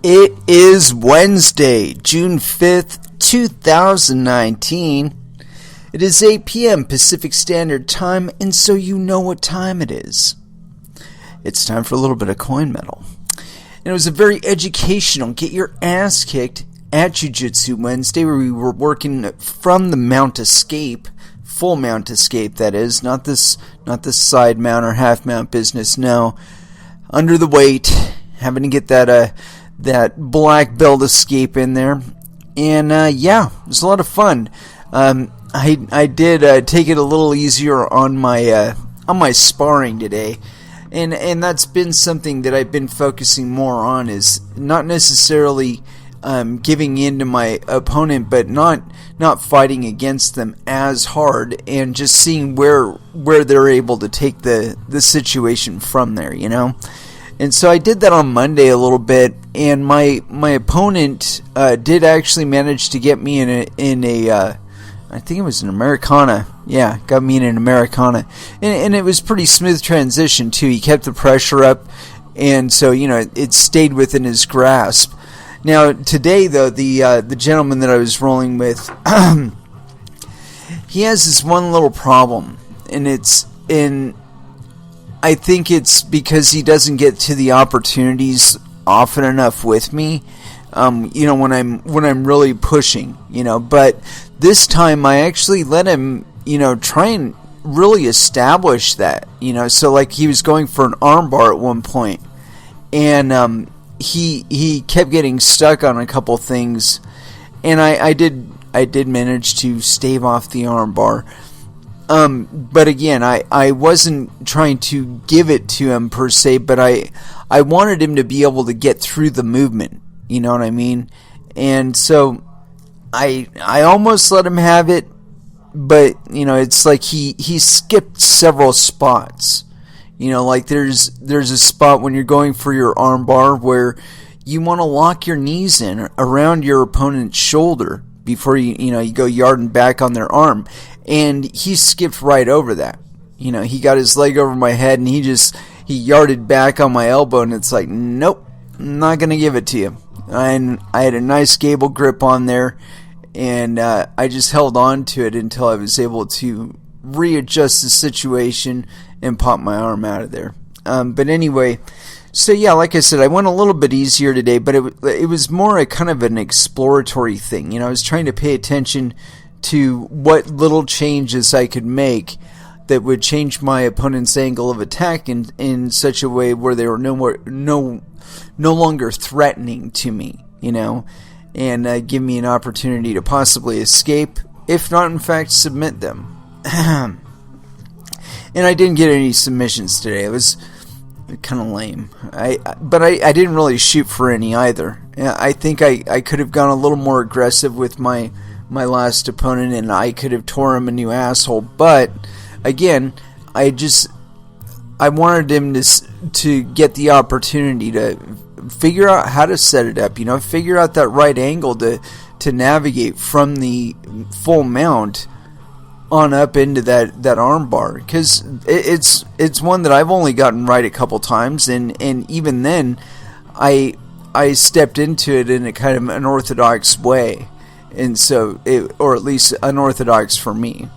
It is Wednesday, June 5th, 2019. It is 8 p.m. Pacific Standard Time, and so you know what time it is. It's time for a little bit of coin metal. And it was a very educational, get your ass kicked at Jiu-Jitsu Wednesday, where we were working from the mount escape, full mount escape that is, not this side mount or half mount business, no. Under the weight, having to get that black belt escape in there, and it was a lot of fun. I did take it a little easier on my sparring today, and that's been something that I've been focusing more on, is not necessarily giving in to my opponent, but not fighting against them as hard, and just seeing where they're able to take the situation from there, you know. And so I did that on Monday a little bit, and my opponent did actually manage to get me in a I think it was an Americana. Yeah, got me in an Americana, and it was pretty smooth transition too. He kept the pressure up, and so it stayed within his grasp. Now today though, the gentleman that I was rolling with, he has this one little problem, and I think it's because he doesn't get to the opportunities often enough with me, when I'm really pushing, but this time I actually let him, try and really establish that, so like he was going for an armbar at one point, and he kept getting stuck on a couple things, and I did manage to stave off the armbar. But again, I wasn't trying to give it to him per se, but I wanted him to be able to get through the movement, you know what I mean? And so I almost let him have it, but it's like he skipped several spots. Like there's a spot when you're going for your arm bar where you want to lock your knees in around your opponent's shoulder before you go yard and back on their arm. And he skipped right over that. He got his leg over my head, and he yarded back on my elbow, and it's like, nope, I'm not going to give it to you. And I had a nice gable grip on there, and I just held on to it until I was able to readjust the situation and pop my arm out of there. But anyway, so yeah, like I said, I went a little bit easier today, but it was more a kind of an exploratory thing. I was trying to pay attention to what little changes I could make that would change my opponent's angle of attack in such a way where they were no longer threatening to me, and give me an opportunity to possibly escape, if not in fact submit them. And I didn't get any submissions today. It was kind of lame. But I didn't really shoot for any either. I think I could have gone a little more aggressive with my last opponent, and I could have tore him a new asshole. But again, I wanted him to get the opportunity to figure out how to set it up. Figure out that right angle to navigate from the full mount on up into that arm bar, because it's one that I've only gotten right a couple times, and even then I stepped into it in a kind of unorthodox way. And so, or at least unorthodox for me.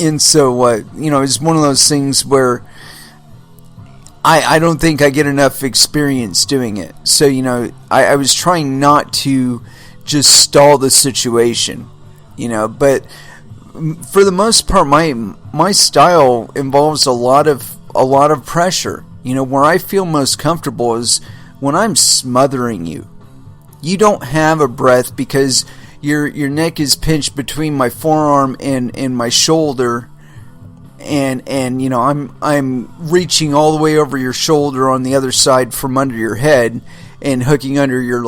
And so, it's one of those things where I don't think I get enough experience doing it. So, I was trying not to just stall the situation, but for the most part, my style involves a lot of pressure. Where I feel most comfortable is when I'm smothering you. You don't have a breath because your neck is pinched between my forearm and my shoulder, and I'm reaching all the way over your shoulder on the other side from under your head and hooking under your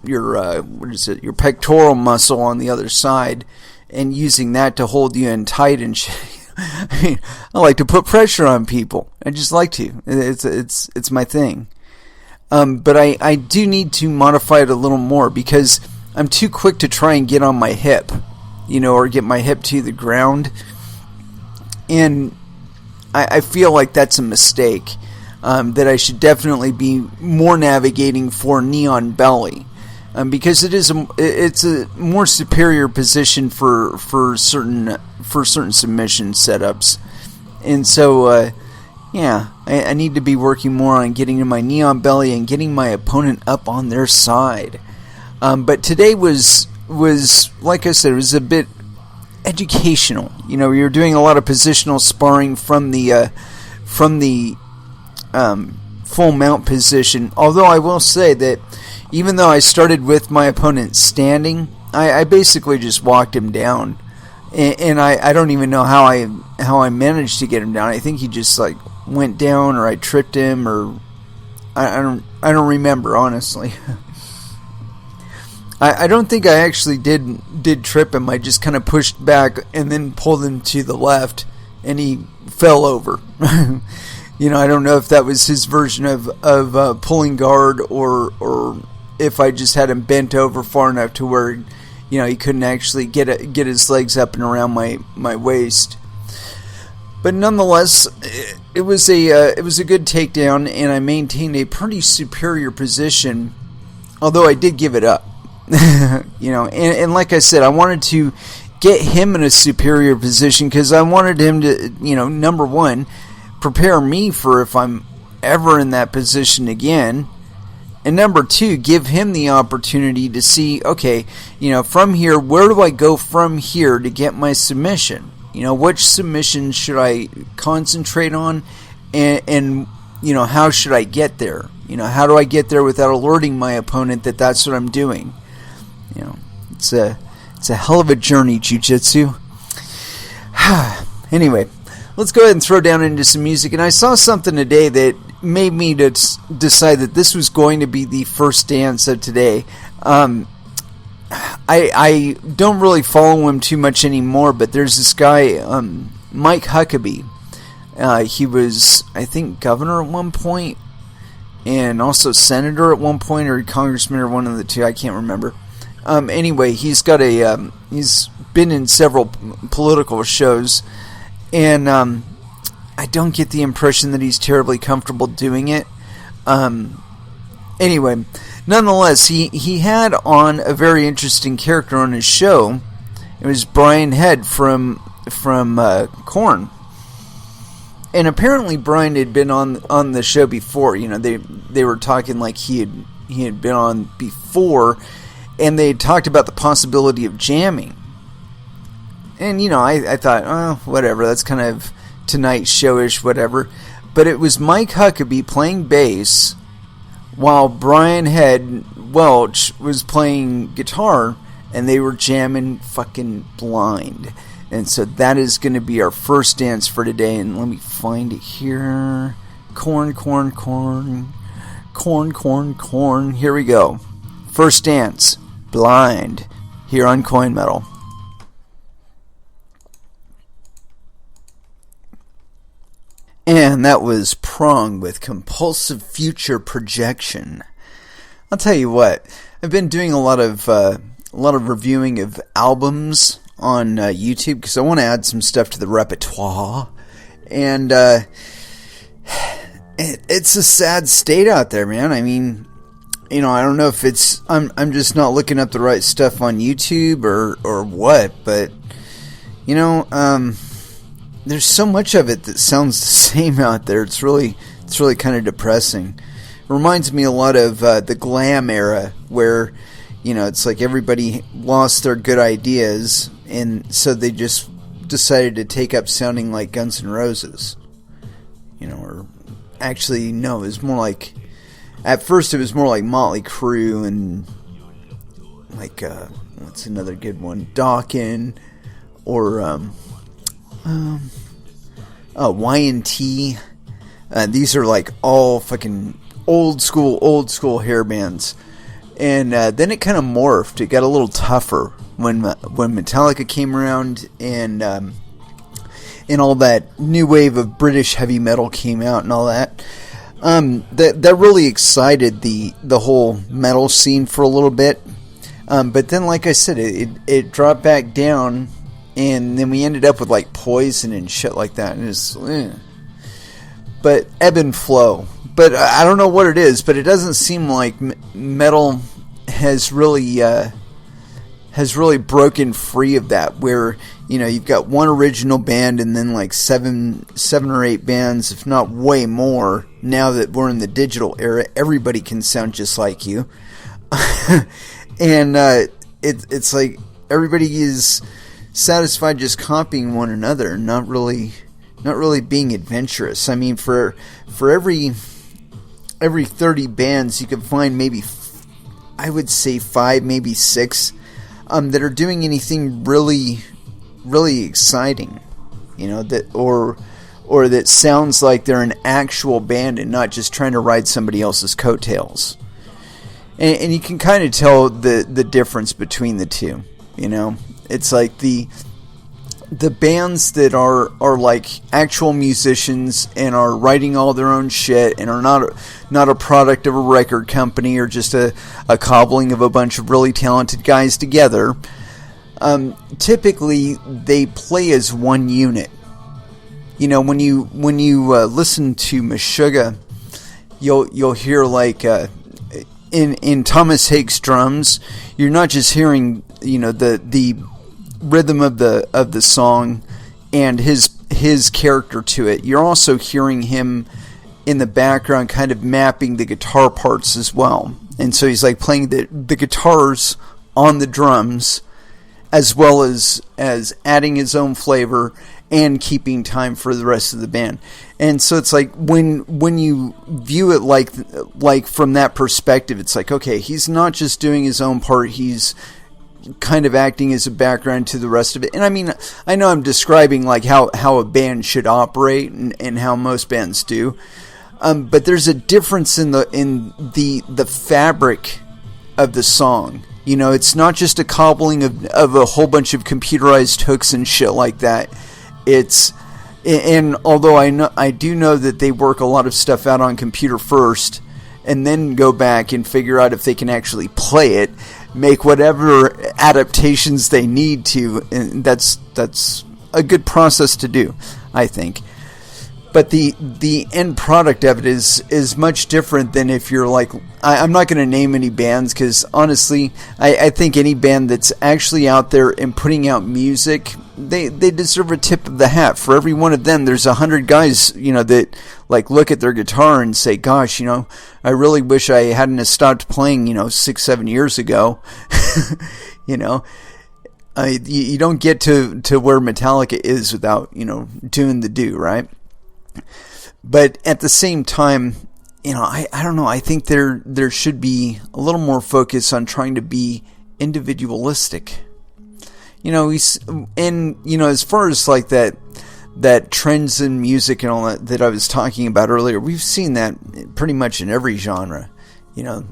your pectoral muscle on the other side, and using that to hold you in tight and shit. I mean, I like to put pressure on people. I just like to. It's my thing. But I do need to modify it a little more, because I'm too quick to try and get on my hip, or get my hip to the ground. And I feel like that's a mistake. that I should definitely be more navigating for Neon Belly, because it's a more superior position for certain submission setups, and so I need to be working more on getting to my Neon Belly and getting my opponent up on their side. But today was like I said, it was a bit educational. We were doing a lot of positional sparring from the full mount position. Although I will say that even though I started with my opponent standing, I basically just walked him down, and I don't even know how I managed to get him down. I think he just like went down, or I tripped him, or I don't remember, honestly. I don't think I actually did trip him. I just kind of pushed back and then pulled him to the left, and he fell over. I don't know if that was his version of pulling guard, or if I just had him bent over far enough to where he couldn't actually get his legs up and around my waist. But nonetheless, it was a good takedown, and I maintained a pretty superior position, although I did give it up. And like I said, I wanted to get him in a superior position because I wanted him to, number one, prepare me for if I'm ever in that position again, and number two, give him the opportunity to see, okay, from here, where do I go from here to get my submission? Which submission should I concentrate on, and how should I get there? How do I get there without alerting my opponent that that's what I'm doing? It's a hell of a journey, jiu-jitsu. Anyway, let's go ahead and throw down into some music. And I saw something today that made me to decide that this was going to be the first dance of today. I don't really follow him too much anymore, but there's this guy, Mike Huckabee. He was, I think, governor at one point, and also senator at one point, or congressman, or one of the two. I can't remember. Anyway, he's got he's been in several political shows, and I don't get the impression that he's terribly comfortable doing it. Anyway, nonetheless, he had on a very interesting character on his show. It was Brian Head from Korn. And apparently Brian had been on the show before. They were talking like he had been on before, and they talked about the possibility of jamming. And, I thought, oh, whatever, that's kind of Tonight Show-ish, whatever. But it was Mike Huckabee playing bass, while Brian Head Welch was playing guitar, and they were jamming fucking blind. And so that is going to be our first dance for today. And let me find it here. Corn. Here we go. First dance. Blind. Here on Coin Metal. And that was Prong with Compulsive Future Projection. I'll tell you what. I've been doing a lot of reviewing of albums on YouTube because I want to add some stuff to the repertoire, and it's a sad state out there, man. I mean, I don't know if it's I'm just not looking up the right stuff on YouTube or what, but there's so much of it that sounds the same out there. It's really kind of depressing. It reminds me a lot of the glam era, where it's like everybody lost their good ideas, and so they just decided to take up sounding like Guns N' Roses. Or actually, no, it was more like, at first it was more like Motley Crue and like, what's another good one? Dawkins, or Y&T. These are like all fucking old school hair bands. And then it kind of morphed. It got a little tougher when Metallica came around, and all that new wave of British heavy metal came out and all that. That really excited the whole metal scene for a little bit. But then, like I said, it dropped back down, and then we ended up with like Poison and shit like that. And it's, but ebb and flow. but I don't know what it is, but it doesn't seem like metal has really broken free of that, where, you know, you've got one original band and then like seven or eight bands, if not way more. Now that we're in the digital era, everybody can sound just like you. And it's like everybody is satisfied just copying one another, not really being adventurous. I mean, for every 30 bands, you can find maybe, I would say 5, maybe 6 that are doing anything really, really exciting, you know, that or that sounds like they're an actual band and not just trying to ride somebody else's coattails. And you can kind of tell the difference between the two. You know, it's like the bands that are like actual musicians and are writing all their own shit and are not a product of a record company or just a cobbling of a bunch of really talented guys together. Typically, they play as one unit. You know, when you listen to Meshuggah, you'll hear like in Thomas Haig's drums, you're not just hearing, you know, the rhythm of the song and his character to it. You're also hearing him in the background kind of mapping the guitar parts as well. And so he's like playing the guitars on the drums as well as adding his own flavor and keeping time for the rest of the band. And so it's like when you view it like from that perspective, it's like, okay, he's not just doing his own part, he's kind of acting as a background to the rest of it. And I mean, I know I'm describing like how a band should operate and how most bands do, but there's a difference in the fabric of the song. You know, it's not just a cobbling of a whole bunch of computerized hooks and shit like that. And although I do know that they work a lot of stuff out on computer first, and then go back and figure out if they can actually play it, make whatever adaptations they need to, and that's a good process to do, I think. But the end product of it is much different than if you're like, I'm not going to name any bands because honestly, I think any band that's actually out there and putting out music, they deserve a tip of the hat. For every one of them, there's 100 guys, you know, that like look at their guitar and say, gosh, you know, I really wish I hadn't have stopped playing, you know, 6-7 years ago. You know, you don't get to where Metallica is without, you know, doing the do, right? But at the same time, you know, I don't know. I think there should be a little more focus on trying to be individualistic. You know, and you know, as far as like that trends in music and all that I was talking about earlier, we've seen that pretty much in every genre. You know,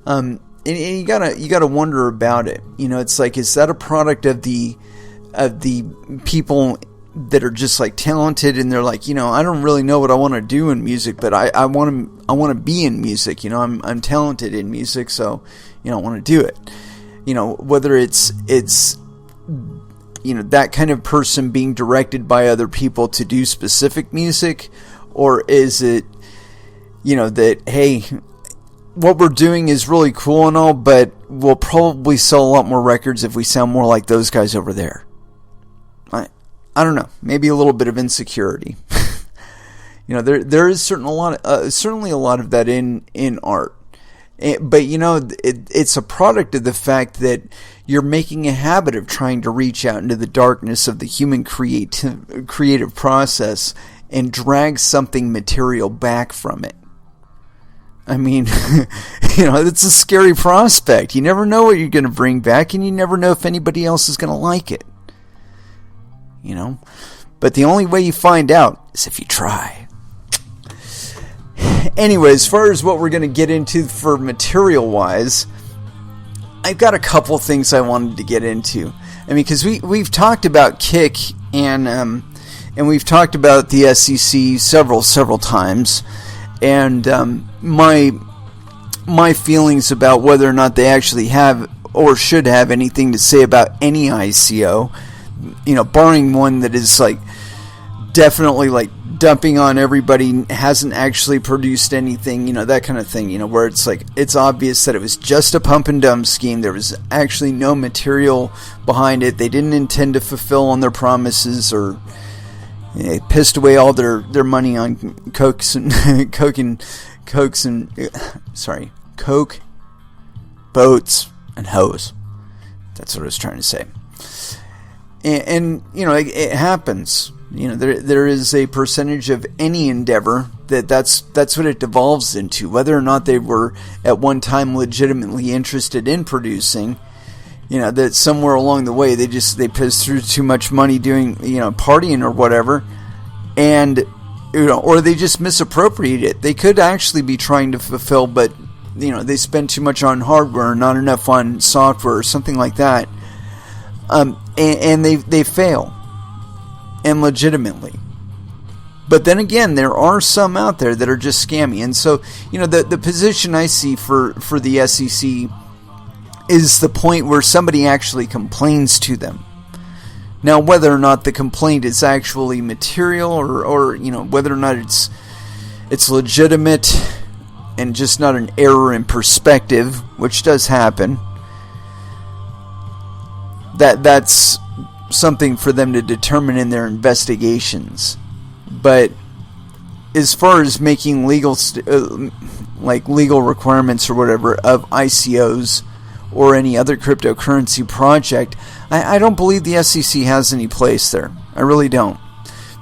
and you gotta wonder about it. You know, it's like, is that a product of the people that are just like talented and they're like, you know, I don't really know what I want to do in music, but I want to be in music. You know, I'm talented in music, so you know, I want to do it. You know, whether it's you know, that kind of person being directed by other people to do specific music, or is it, you know, that, hey, what we're doing is really cool and all, but we'll probably sell a lot more records if we sound more like those guys over there. I don't know, maybe a little bit of insecurity. You know, there is certainly a lot of that in art. But, you know, it's a product of the fact that you're making a habit of trying to reach out into the darkness of the human creative process and drag something material back from it. I mean, you know, it's a scary prospect. You never know what you're going to bring back, and you never know if anybody else is going to like it. You know? But the only way you find out is if you try. Anyway, as far as what we're going to get into for material-wise, I've got a couple things I wanted to get into. I mean, because we've talked about Kik and we've talked about the SEC several times, and my feelings about whether or not they actually have or should have anything to say about any ICO, you know, barring one that is like definitely like dumping on everybody, hasn't actually produced anything, that kind of thing, where it's like, it's obvious that it was just a pump and dump scheme. There was actually no material behind it. They didn't intend to fulfill on their promises, or they pissed away all their money on coke, boats, and hoes. That's what I was trying to say. And it happens. There is a percentage of any endeavor that's what it devolves into. Whether or not they were at one time legitimately interested in producing, that somewhere along the way they pissed through too much money doing, partying or whatever, and or they just misappropriate it. They could actually be trying to fulfill, but they spend too much on hardware, not enough on software, or something like that, and they fail. And legitimately. But then again, there are some out there that are just scammy. And so, the position I see for the SEC is the point where somebody actually complains to them. Now, whether or not the complaint is actually material, or whether or not it's legitimate and just not an error in perspective, which does happen, that's something for them to determine in their investigations. But as far as making legal requirements or whatever of ICOs or any other cryptocurrency project, I don't believe the SEC has any place there. I really don't.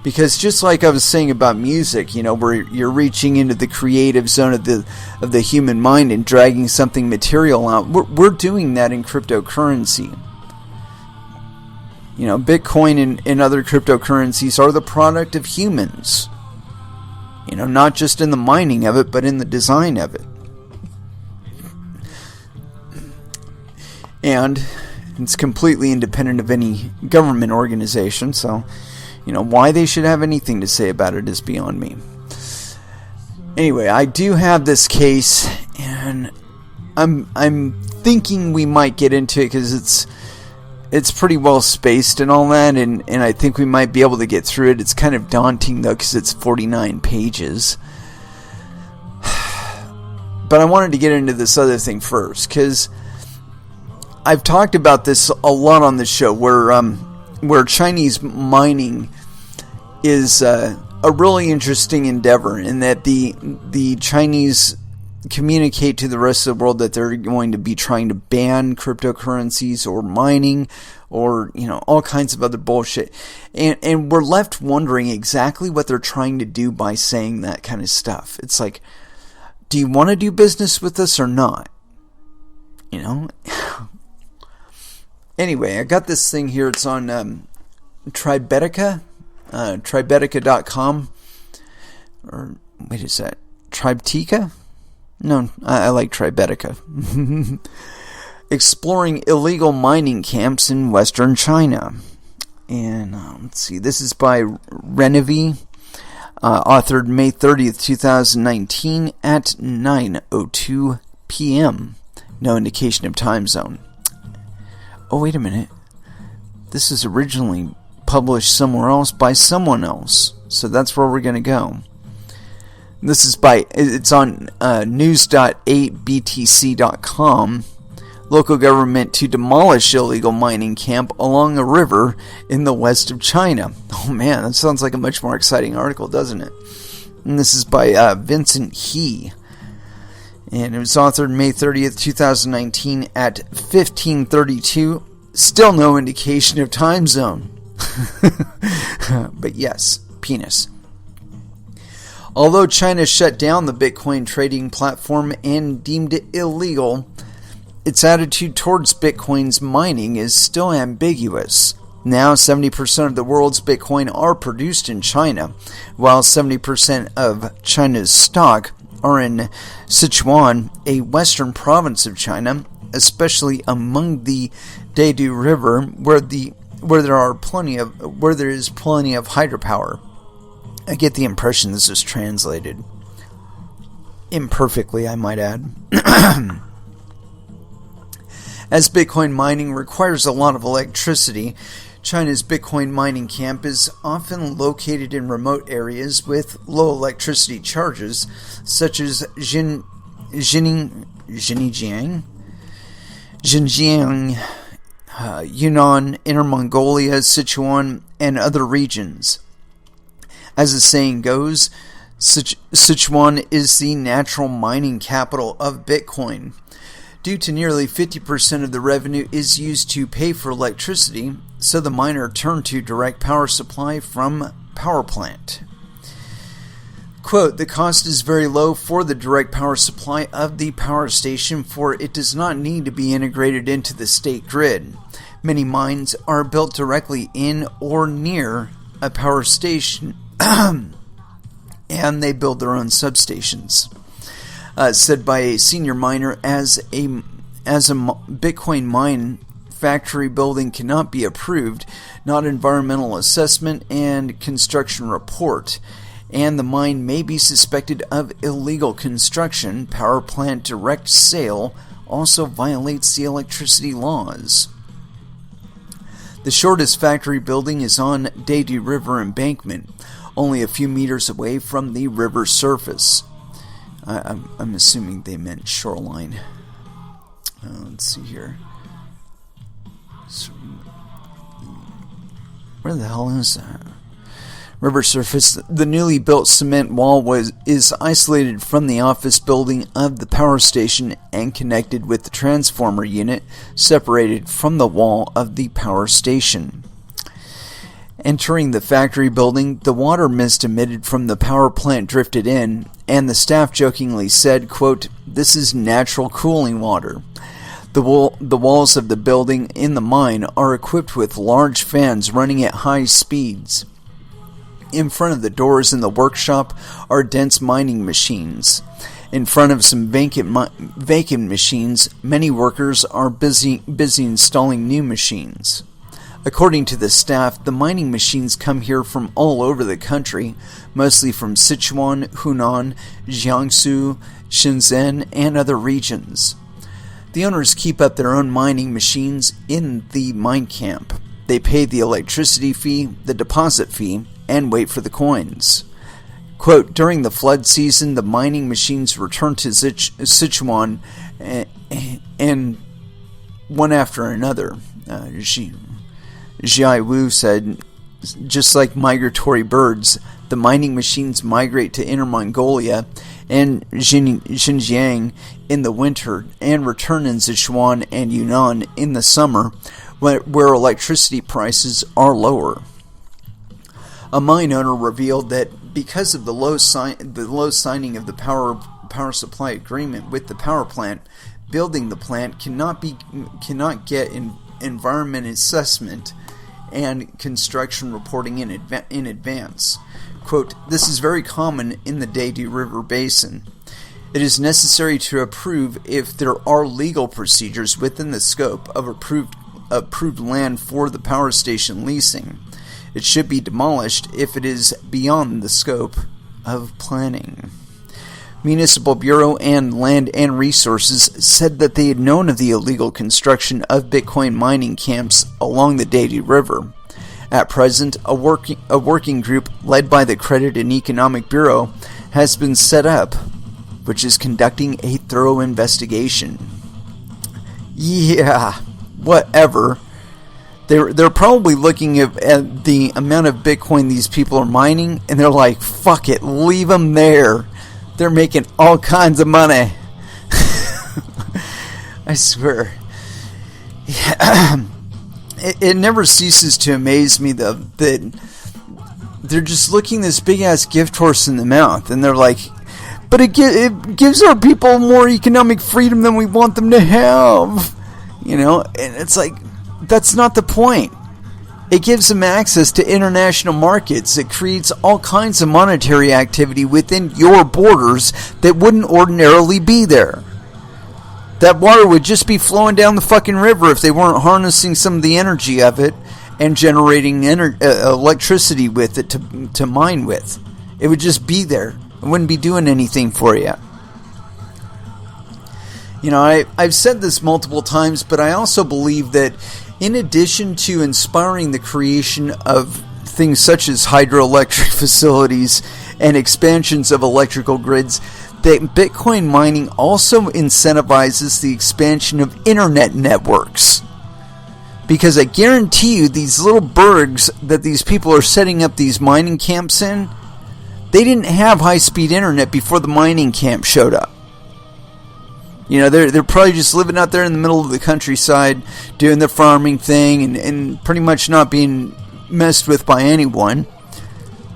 Because just like I was saying about music, where you're reaching into the creative zone of the human mind and dragging something material out, we're doing that in cryptocurrency. Bitcoin and other cryptocurrencies are the product of humans. Not just in the mining of it, but in the design of it. And it's completely independent of any government organization, so, why they should have anything to say about it is beyond me. Anyway, I do have this case, and I'm thinking we might get into it because it's pretty well spaced and all that, and I think we might be able to get through it. It's kind of daunting, though, because it's 49 pages. But I wanted to get into this other thing first, because I've talked about this a lot on the show, where Chinese mining is a really interesting endeavor, in that the Chinese communicate to the rest of the world that they're going to be trying to ban cryptocurrencies or mining, or all kinds of other bullshit, and we're left wondering exactly what they're trying to do by saying that kind of stuff. It's like, do you want to do business with us or not? Anyway, I got this thing here. It's on Tribetica, Tribetica.com, or wait, is that Tribetica? No, I like Tribetica. Exploring illegal mining camps in western China. And let's see, this is by Renevy, authored May 30th, 2019 at 9:02 p.m. No indication of time zone. Oh, wait a minute. This is originally published somewhere else by someone else. So that's where we're going to go. This is it's on news.8btc.com. Local government to demolish illegal mining camp along a river in the west of China. Oh man, that sounds like a much more exciting article, doesn't it? And this is by Vincent He. And it was authored May 30th, 2019 at 15:32. Still no indication of time zone. But yes, penis. Although China shut down the Bitcoin trading platform and deemed it illegal, its attitude towards Bitcoin's mining is still ambiguous. Now, 70% of the world's Bitcoin are produced in China, while 70% of China's stock are in Sichuan, a western province of China, especially among the Dedu River, where there is plenty of hydropower. I get the impression this is translated imperfectly, I might add. As Bitcoin mining requires a lot of electricity, China's Bitcoin mining camp is often located in remote areas with low electricity charges, such as Xinjiang, Yunnan, Inner Mongolia, Sichuan, and other regions. As the saying goes, Sichuan is the natural mining capital of Bitcoin. Due to nearly 50% of the revenue is used to pay for electricity, so the miner turned to direct power supply from power plant. Quote, the cost is very low for the direct power supply of the power station, for it does not need to be integrated into the state grid. Many mines are built directly in or near a power station, and they build their own substations. Said by a senior miner, as a Bitcoin mine factory building cannot be approved, not environmental assessment and construction report, and the mine may be suspected of illegal construction. Power plant direct sale also violates the electricity laws. The shortest factory building is on Daedu River embankment, only a few meters away from the river surface. I'm assuming they meant shoreline. Let's see here. Where the hell is that? River surface. The newly built cement wall is isolated from the office building of the power station and connected with the transformer unit, separated from the wall of the power station. Entering the factory building, the water mist emitted from the power plant drifted in, and the staff jokingly said, quote, this is natural cooling water. The walls of the building in the mine are equipped with large fans running at high speeds. In front of the doors in the workshop are dense mining machines. In front of some vacant machines, many workers are busy installing new machines. According to the staff, the mining machines come here from all over the country, mostly from Sichuan, Hunan, Jiangsu, Shenzhen, and other regions. The owners keep up their own mining machines in the mine camp. They pay the electricity fee, the deposit fee, and wait for the coins. Quote, during the flood season, the mining machines return to Sichuan and one after another. Jiai Wu said, just like migratory birds, the mining machines migrate to Inner Mongolia and Xinjiang in the winter and return in Sichuan and Yunnan in the summer, where electricity prices are lower. A mine owner revealed that because of the low signing of the power supply agreement with the power plant, building the plant cannot get environment assessment and construction reporting in advance. Quote, this is very common in the Daedu River Basin. It is necessary to approve if there are legal procedures within the scope of approved land for the power station leasing. It should be demolished if it is beyond the scope of planning. Municipal Bureau and Land and Resources said that they had known of the illegal construction of Bitcoin mining camps along the Daedu River. At present, a working group led by the Credit and Economic Bureau has been set up, which is conducting a thorough investigation. Yeah, whatever. They're probably looking at the amount of Bitcoin these people are mining, and they're like, fuck it, leave them there. They're making all kinds of money. I swear. It never ceases to amaze me, though, that they're just looking this big-ass gift horse in the mouth, and they're like, but it gives our people more economic freedom than we want them to have. You know, and it's like, that's not the point. It gives them access to international markets. It creates all kinds of monetary activity within your borders that wouldn't ordinarily be there. That water would just be flowing down the fucking river if they weren't harnessing some of the energy of it and generating electricity with it to mine with. It would just be there. It wouldn't be doing anything for you. You know, I've said this multiple times, but I also believe that In addition to inspiring the creation of things such as hydroelectric facilities and expansions of electrical grids, that Bitcoin mining also incentivizes the expansion of internet networks. Because I guarantee you, these little burgs that these people are setting up these mining camps in, they didn't have high-speed internet before the mining camp showed up. You know, they're probably just living out there in the middle of the countryside, doing their farming thing, and pretty much not being messed with by anyone.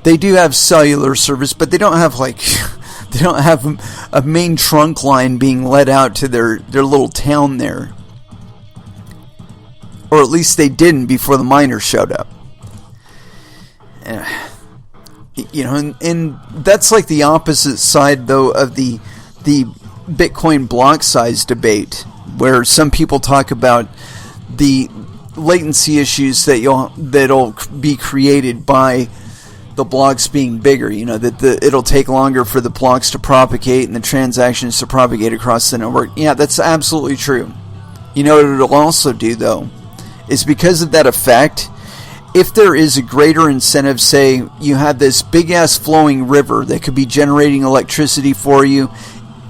They do have cellular service, but they don't have they don't have a main trunk line being led out to their little town there. Or at least they didn't before the miners showed up. You know, and that's like the opposite side, though, of the Bitcoin block size debate, where some people talk about the latency issues that'll be created by the blocks being bigger. You know, that it'll take longer for the blocks to propagate and the transactions to propagate across the network. Yeah, that's absolutely true. You know what it'll also do, though, is because of that effect, if there is a greater incentive, say you have this big ass flowing river that could be generating electricity for you,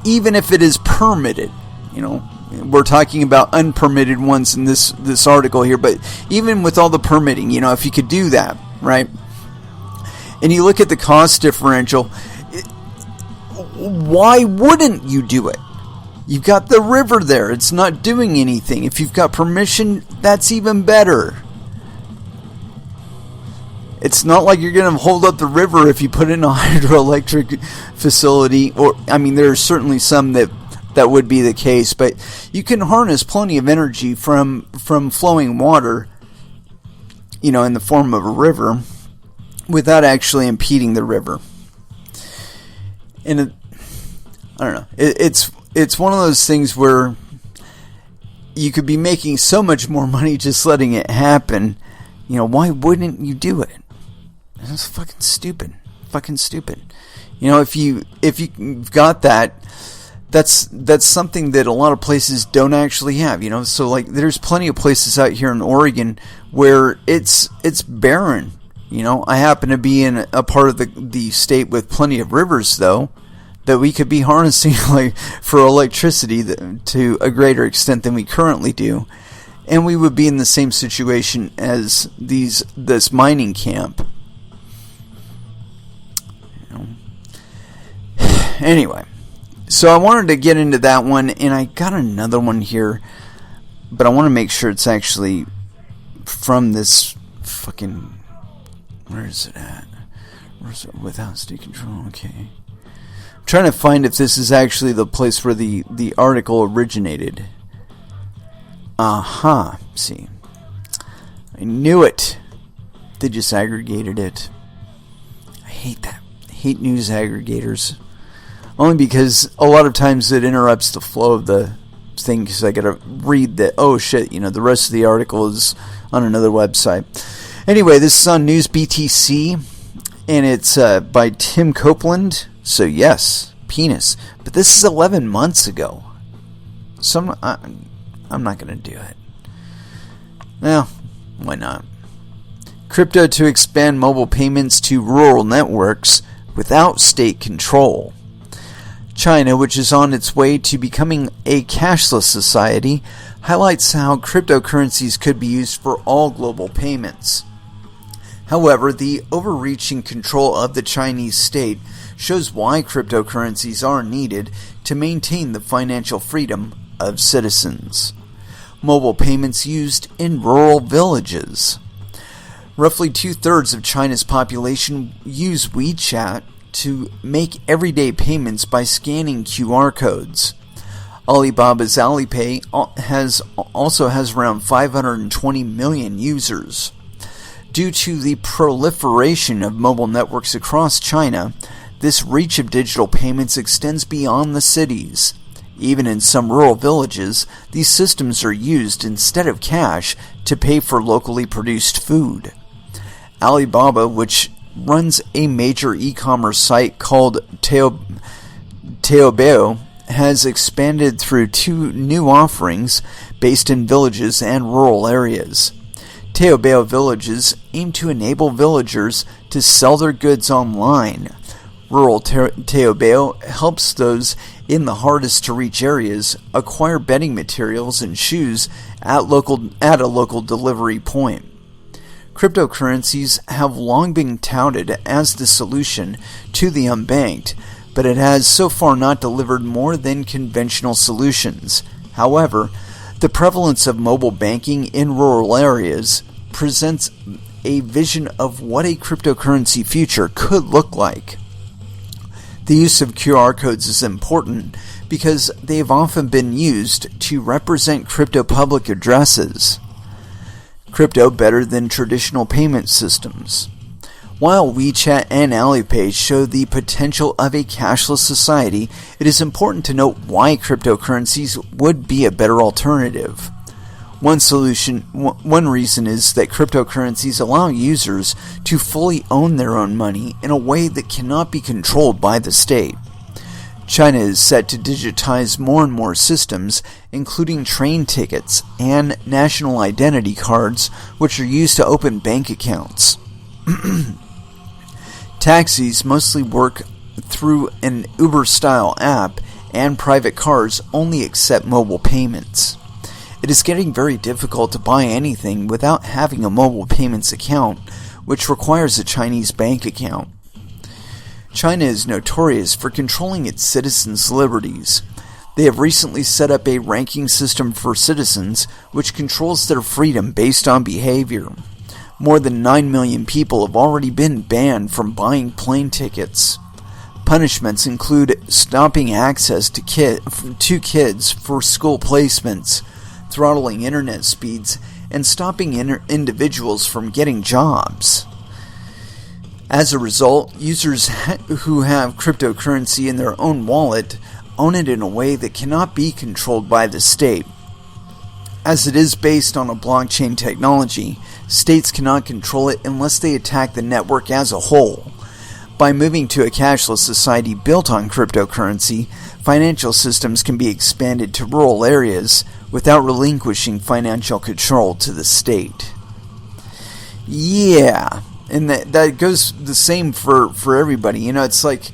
even if it is permitted. You know, we're talking about unpermitted ones in this article here, but even with all the permitting, you know, if you could do that, right? And you look at the cost differential, why wouldn't you do it? You've got the river there. It's not doing anything. If you've got permission, that's even better. It's not like you're going to hold up the river if you put in a hydroelectric facility. Or, I mean, there are certainly some that would be the case, but you can harness plenty of energy from flowing water, you know, in the form of a river, without actually impeding the river. And I don't know. It's one of those things where you could be making so much more money just letting it happen. You know, why wouldn't you do it? It's fucking stupid. Fucking stupid. You know, if you've got that, that's something that a lot of places don't actually have. You know, so like there's plenty of places out here in Oregon where it's barren. You know, I happen to be in a part of the state with plenty of rivers, though, that we could be harnessing like for electricity to a greater extent than we currently do, and we would be in the same situation as this mining camp. You know. Anyway, so I wanted to get into that one, and I got another one here, but I want to make sure it's actually from this fucking. Where is it at? Where's it? Without state control. Okay. I'm trying to find if this is actually the place where the article originated. See. I knew it. They just aggregated it. I hate that. I hate news aggregators. Only because a lot of times it interrupts the flow of the thing, because I gotta read that, oh shit, you know, the rest of the article is on another website. Anyway, this is on News BTC, and it's by Tim Copeland. So yes, penis. But this is 11 months ago. So I'm not going to do it. Well, why not? Crypto to expand mobile payments to rural networks without state control. China, which is on its way to becoming a cashless society, highlights how cryptocurrencies could be used for all global payments. However, the overreaching control of the Chinese state shows why cryptocurrencies are needed to maintain the financial freedom of citizens. Mobile payments used in rural villages. Roughly 2/3 of China's population use WeChat to make everyday payments by scanning QR codes. Alibaba's Alipay also has around 520 million users. Due to the proliferation of mobile networks across China, this reach of digital payments extends beyond the cities. Even in some rural villages, these systems are used instead of cash to pay for locally produced food. Alibaba, which runs a major e-commerce site called Taobao, has expanded through 2 new offerings, based in villages and rural areas. Teobeo villages aim to enable villagers to sell their goods online. Rural Teobeo helps those in the hardest-to-reach areas acquire bedding materials and shoes at a local delivery point. Cryptocurrencies have long been touted as the solution to the unbanked, but it has so far not delivered more than conventional solutions. However, the prevalence of mobile banking in rural areas presents a vision of what a cryptocurrency future could look like. The use of QR codes is important because they have often been used to represent crypto public addresses. Crypto better than traditional payment systems. While WeChat and Alipay show the potential of a cashless society, it is important to note why cryptocurrencies would be a better alternative. One reason is that cryptocurrencies allow users to fully own their own money in a way that cannot be controlled by the state. China is set to digitize more and more systems, including train tickets and national identity cards, which are used to open bank accounts. Taxis mostly work through an Uber-style app, and private cars only accept mobile payments. It is getting very difficult to buy anything without having a mobile payments account, which requires a Chinese bank account. China is notorious for controlling its citizens' liberties. They have recently set up a ranking system for citizens which controls their freedom based on behavior. More than 9 million people have already been banned from buying plane tickets. Punishments include stopping access to kids for school placements, throttling internet speeds, and stopping individuals from getting jobs. As a result, users who have cryptocurrency in their own wallet own it in a way that cannot be controlled by the state. As it is based on a blockchain technology, states cannot control it unless they attack the network as a whole. By moving to a cashless society built on cryptocurrency, financial systems can be expanded to rural areas without relinquishing financial control to the state. Yeah, and that goes the same for everybody. You know, it's like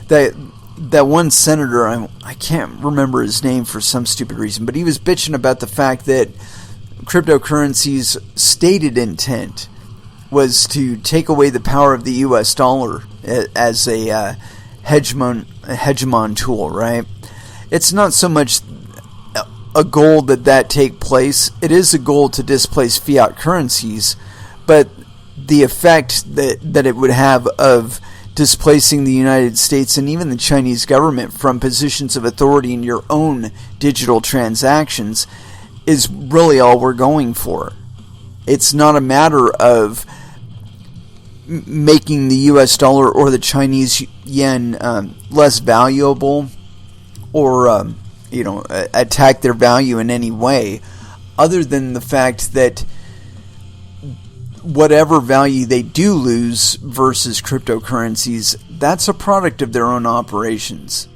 that one senator, I can't remember his name for some stupid reason, but he was bitching about the fact that cryptocurrency's stated intent was to take away the power of the U.S. dollar as a hegemon tool, right? It's not so much a goal that take place. It is a goal to displace fiat currencies, but the effect that it would have of displacing the United States and even the Chinese government from positions of authority in your own digital transactions is really all we're going for. It's not a matter of making the U.S. dollar or the Chinese yen less valuable or attack their value in any way, other than the fact that whatever value they do lose versus cryptocurrencies, that's a product of their own operations.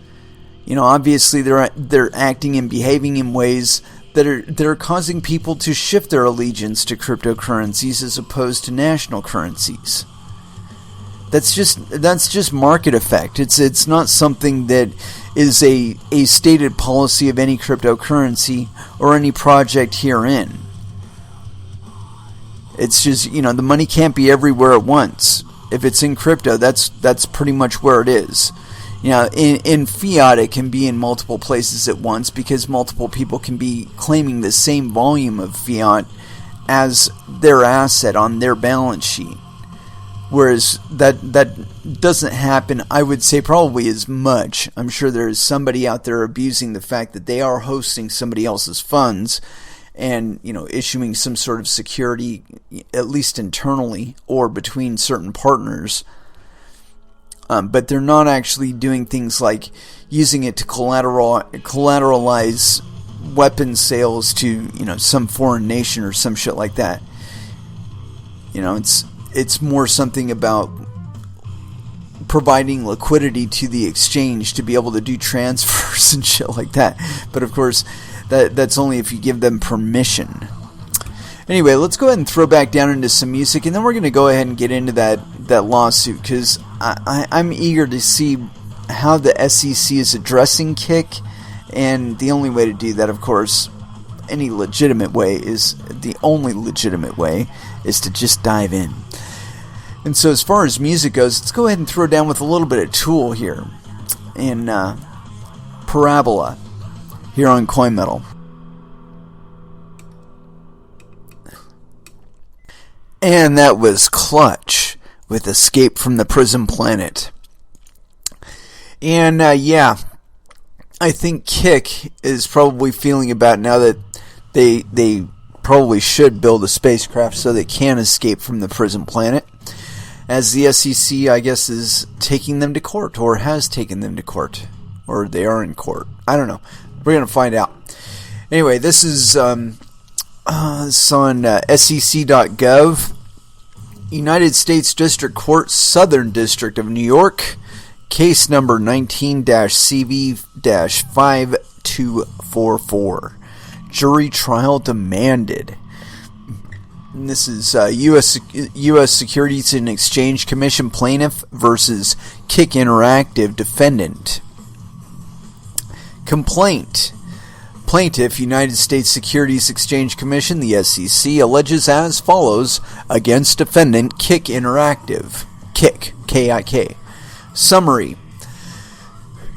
You know, obviously they're acting and behaving in ways that are causing people to shift their allegiance to cryptocurrencies as opposed to national currencies. That's just market effect. It's not something that is a stated policy of any cryptocurrency or any project herein. It's just, the money can't be everywhere at once. If it's in crypto, that's pretty much where it is. In fiat, it can be in multiple places at once because multiple people can be claiming the same volume of fiat as their asset on their balance sheet. Whereas that doesn't happen, I would say, probably as much. I'm sure there's somebody out there abusing the fact that they are hosting somebody else's funds and, issuing some sort of security, at least internally or between certain partners. But they're not actually doing things like using it to collateralize weapons sales to, some foreign nation or some shit like that. It's more something about providing liquidity to the exchange to be able to do transfers and shit like that. But of course, that's only if you give them permission. Anyway, let's go ahead and throw back down into some music, and then we're going to go ahead and get into that lawsuit, because I'm eager to see how the SEC is addressing Kik, and the only way to do that, of course, the only legitimate way is to just dive in. And so as far as music goes, let's go ahead and throw down with a little bit of Tool here, in Parabola, here on Coin Metal. And that was Clutch with Escape from the Prison Planet. And I think Kik is probably feeling about now that they probably should build a spacecraft so they can escape from the prison planet, as the SEC, I guess, is taking them to court, or has taken them to court, or they are in court. I don't know. We're going to find out. Anyway, this is it's on SEC.gov. United States District Court, Southern District of New York, case number 19-CV-5244. Jury trial demanded. And this is U.S. Securities and Exchange Commission plaintiff versus Kik Interactive defendant. Complaint. Plaintiff, United States Securities Exchange Commission, the SEC, alleges as follows against defendant Kik Interactive. Kik, K-I-K. Summary.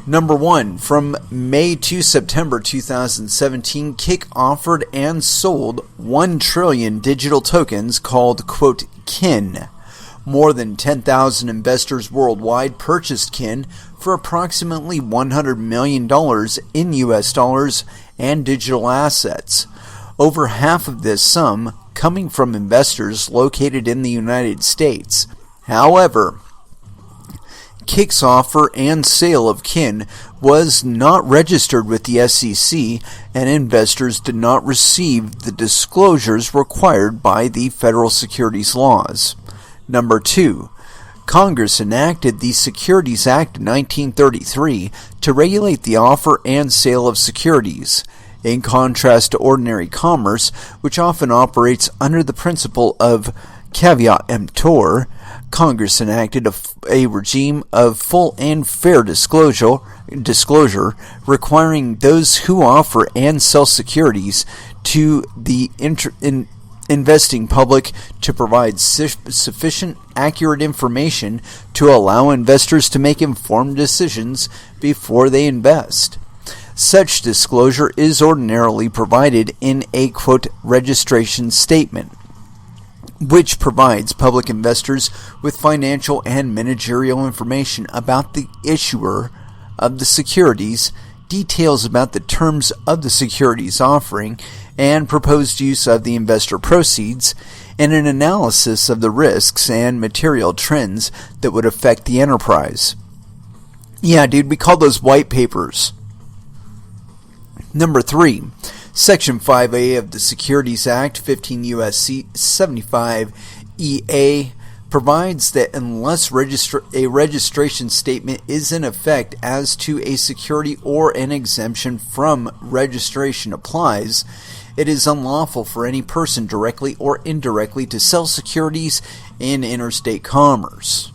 Number 1. From May to September 2017, Kik offered and sold 1 trillion digital tokens called, quote, KIN. More than 10,000 investors worldwide purchased KIN for approximately $100 million in US dollars and digital assets. Over half of this sum coming from investors located in the United States. However, Kik's offer and sale of KIN was not registered with the SEC, and investors did not receive the disclosures required by the federal securities laws. Number 2. Congress enacted the Securities Act of 1933 to regulate the offer and sale of securities. In contrast to ordinary commerce, which often operates under the principle of caveat emptor, Congress enacted a regime of full and fair disclosure requiring those who offer and sell securities to the investing public to provide sufficient accurate information to allow investors to make informed decisions before they invest. Such disclosure is ordinarily provided in a, quote, registration statement, which provides public investors with financial and managerial information about the issuer of the securities, details about the terms of the securities offering, and proposed use of the investor proceeds, and an analysis of the risks and material trends that would affect the enterprise. Yeah, dude, we call those white papers. Number 3. Section 5A of the Securities Act, 15 U.S.C. 75 EA, provides that unless a registration statement is in effect as to a security or an exemption from registration applies, it is unlawful for any person directly or indirectly to sell securities in interstate commerce.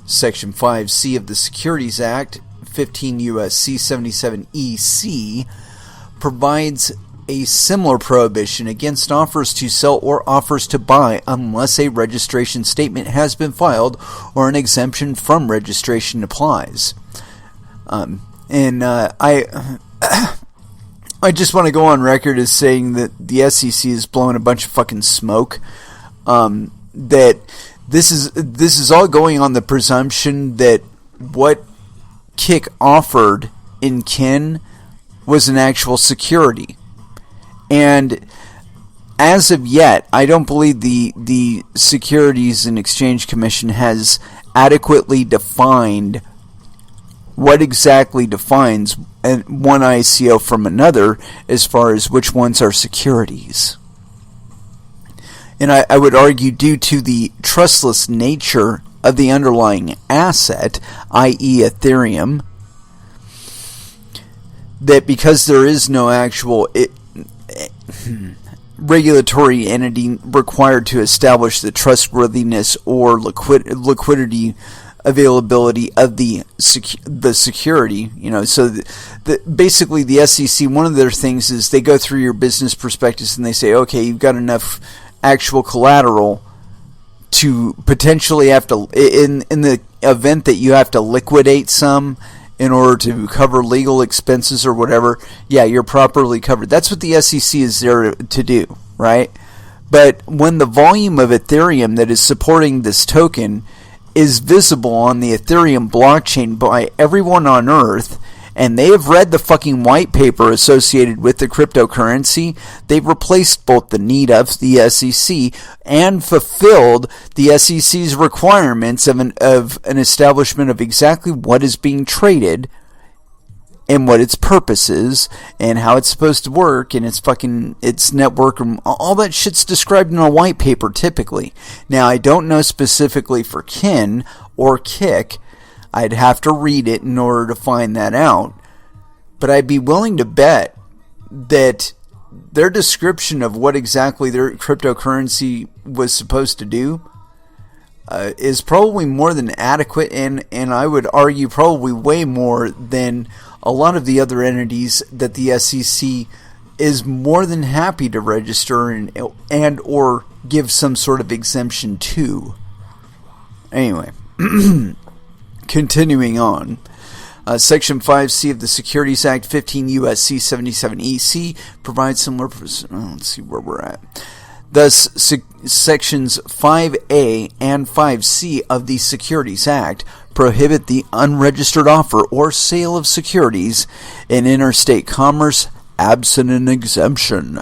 Section 5C of the Securities Act, 15 U.S.C. 77 EC, provides a similar prohibition against offers to sell or offers to buy unless a registration statement has been filed or an exemption from registration applies. I just want to go on record as saying that the SEC is blowing a bunch of fucking smoke. That this is all going on the presumption that what Kik offered in KIN was an actual security. And as of yet, I don't believe the Securities and Exchange Commission has adequately defined what exactly defines one ICO from another as far as which ones are securities. And I would argue, due to the trustless nature of the underlying asset, i.e. Ethereum, that because there is no actual regulatory entity required to establish the trustworthiness or liquidity availability of the security, so basically the SEC, one of their things is they go through your business prospectus and they say, okay, you've got enough actual collateral to potentially have to, in the event that you have to liquidate some in order to cover legal expenses or whatever, yeah, you're properly covered. That's what the SEC is there to do, right? But when the volume of Ethereum that is supporting this token is visible on the Ethereum blockchain by everyone on Earth, and they have read the fucking white paper associated with the cryptocurrency, they've replaced both the need of the SEC and fulfilled the SEC's requirements of an establishment of exactly what is being traded and what its purpose is and how it's supposed to work and its network and all that shit's described in a white paper typically. Now, I don't know specifically for Kin or Kik. I'd have to read it in order to find that out. But I'd be willing to bet that their description of what exactly their cryptocurrency was supposed to do is probably more than adequate, and I would argue probably way more than a lot of the other entities that the SEC is more than happy to register and or give some sort of exemption to. Anyway. Continuing on, Section 5C of the Securities Act 15 U.S.C. 77 EC provides similar... let's see where we're at. Thus, Sections 5A and 5C of the Securities Act prohibit the unregistered offer or sale of securities in interstate commerce absent an exemption.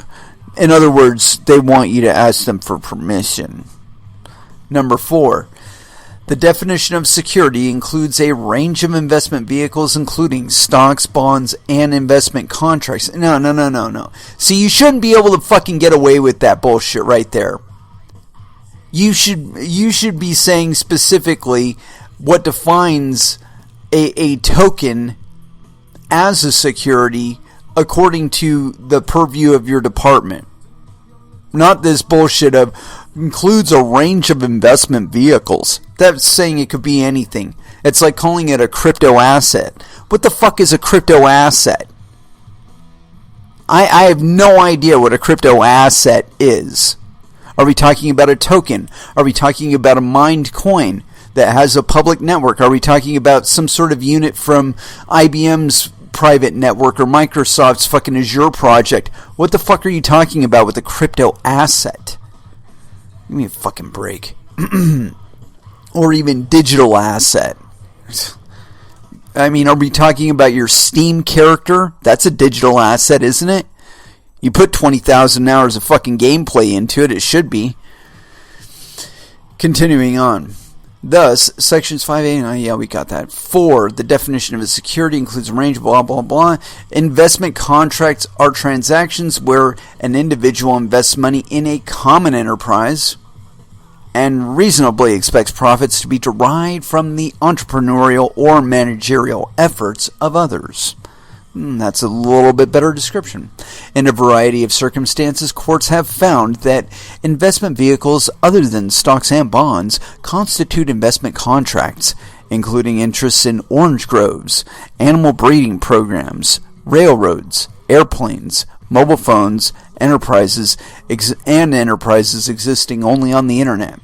In other words, they want you to ask them for permission. Number 4. The definition of security includes a range of investment vehicles, including stocks, bonds, and investment contracts. No. See, you shouldn't be able to fucking get away with that bullshit right there. You should be saying specifically what defines a token as a security according to the purview of your department. Not this bullshit of includes a range of investment vehicles. That's saying it could be anything. It's like calling it a crypto asset. What the fuck is a crypto asset? I have no idea what a crypto asset is. Are we talking about a token? Are we talking about a mined coin that has a public network? Are we talking about some sort of unit from IBM's private network or Microsoft's fucking Azure project? What the fuck are you talking about with a crypto asset? Give me a fucking break. Or even digital asset. I mean, are we talking about your Steam character? That's a digital asset, isn't it? You put 20,000 hours of fucking gameplay into it, it should be. Continuing on. Thus, sections 5A and yeah, we got that. 4. The definition of a security includes a range of blah, blah, blah. Investment contracts are transactions where an individual invests money in a common enterprise and reasonably expects profits to be derived from the entrepreneurial or managerial efforts of others. That's a little bit better description. In a variety of circumstances, courts have found that investment vehicles other than stocks and bonds constitute investment contracts, including interests in orange groves, animal breeding programs, railroads, airplanes, mobile phones, enterprises existing only on the internet.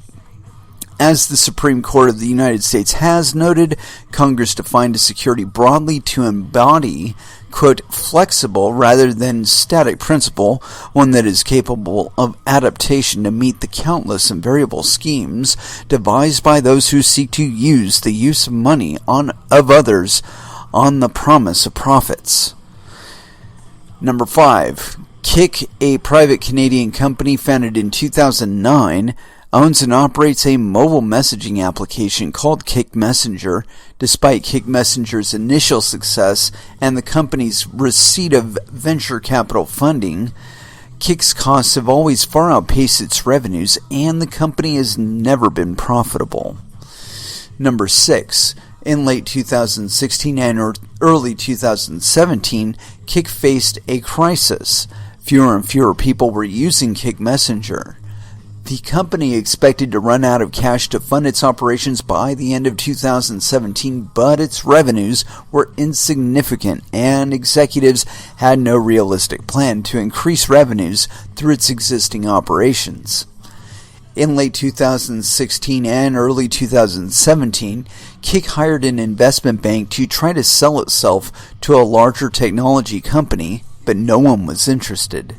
As the Supreme Court of the United States has noted, Congress defined a security broadly to embody, quote, flexible rather than static principle, one that is capable of adaptation to meet the countless and variable schemes devised by those who seek to use the use of money of others on the promise of profits. Number 5. Kik, a private Canadian company founded in 2009, owns and operates a mobile messaging application called Kik Messenger. Despite Kik Messenger's initial success and the company's receipt of venture capital funding, Kik's costs have always far outpaced its revenues, and the company has never been profitable. Number 6. In late 2016 and early 2017, Kik faced a crisis. Fewer and fewer people were using Kik Messenger. The company expected to run out of cash to fund its operations by the end of 2017, but its revenues were insignificant, and executives had no realistic plan to increase revenues through its existing operations. In late 2016 and early 2017, Kik hired an investment bank to try to sell itself to a larger technology company, but no one was interested.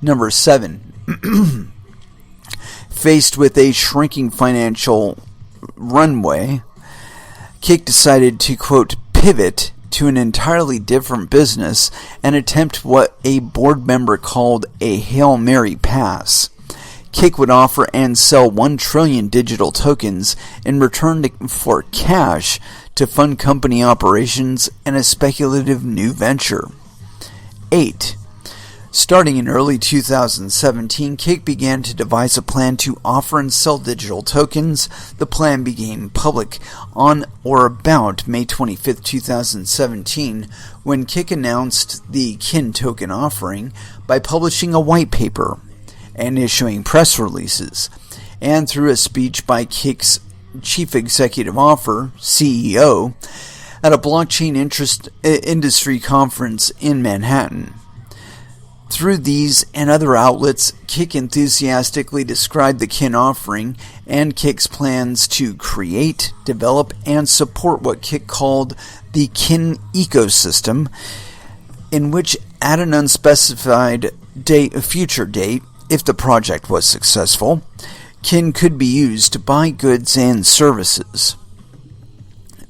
Number 7. Faced with a shrinking financial runway, Kik decided to, quote, pivot to an entirely different business and attempt what a board member called a Hail Mary pass. Kik would offer and sell 1 trillion digital tokens in return for cash to fund company operations and a speculative new venture. 8. Starting in early 2017, Kik began to devise a plan to offer and sell digital tokens. The plan became public on or about May 25, 2017, when Kik announced the Kin token offering by publishing a white paper and issuing press releases, and through a speech by Kik's chief executive officer, CEO, at a blockchain industry conference in Manhattan. Through these and other outlets, Kik enthusiastically described the Kin offering and Kik's plans to create, develop, and support what Kik called the Kin ecosystem, in which at an unspecified future date, if the project was successful, Kin could be used to buy goods and services.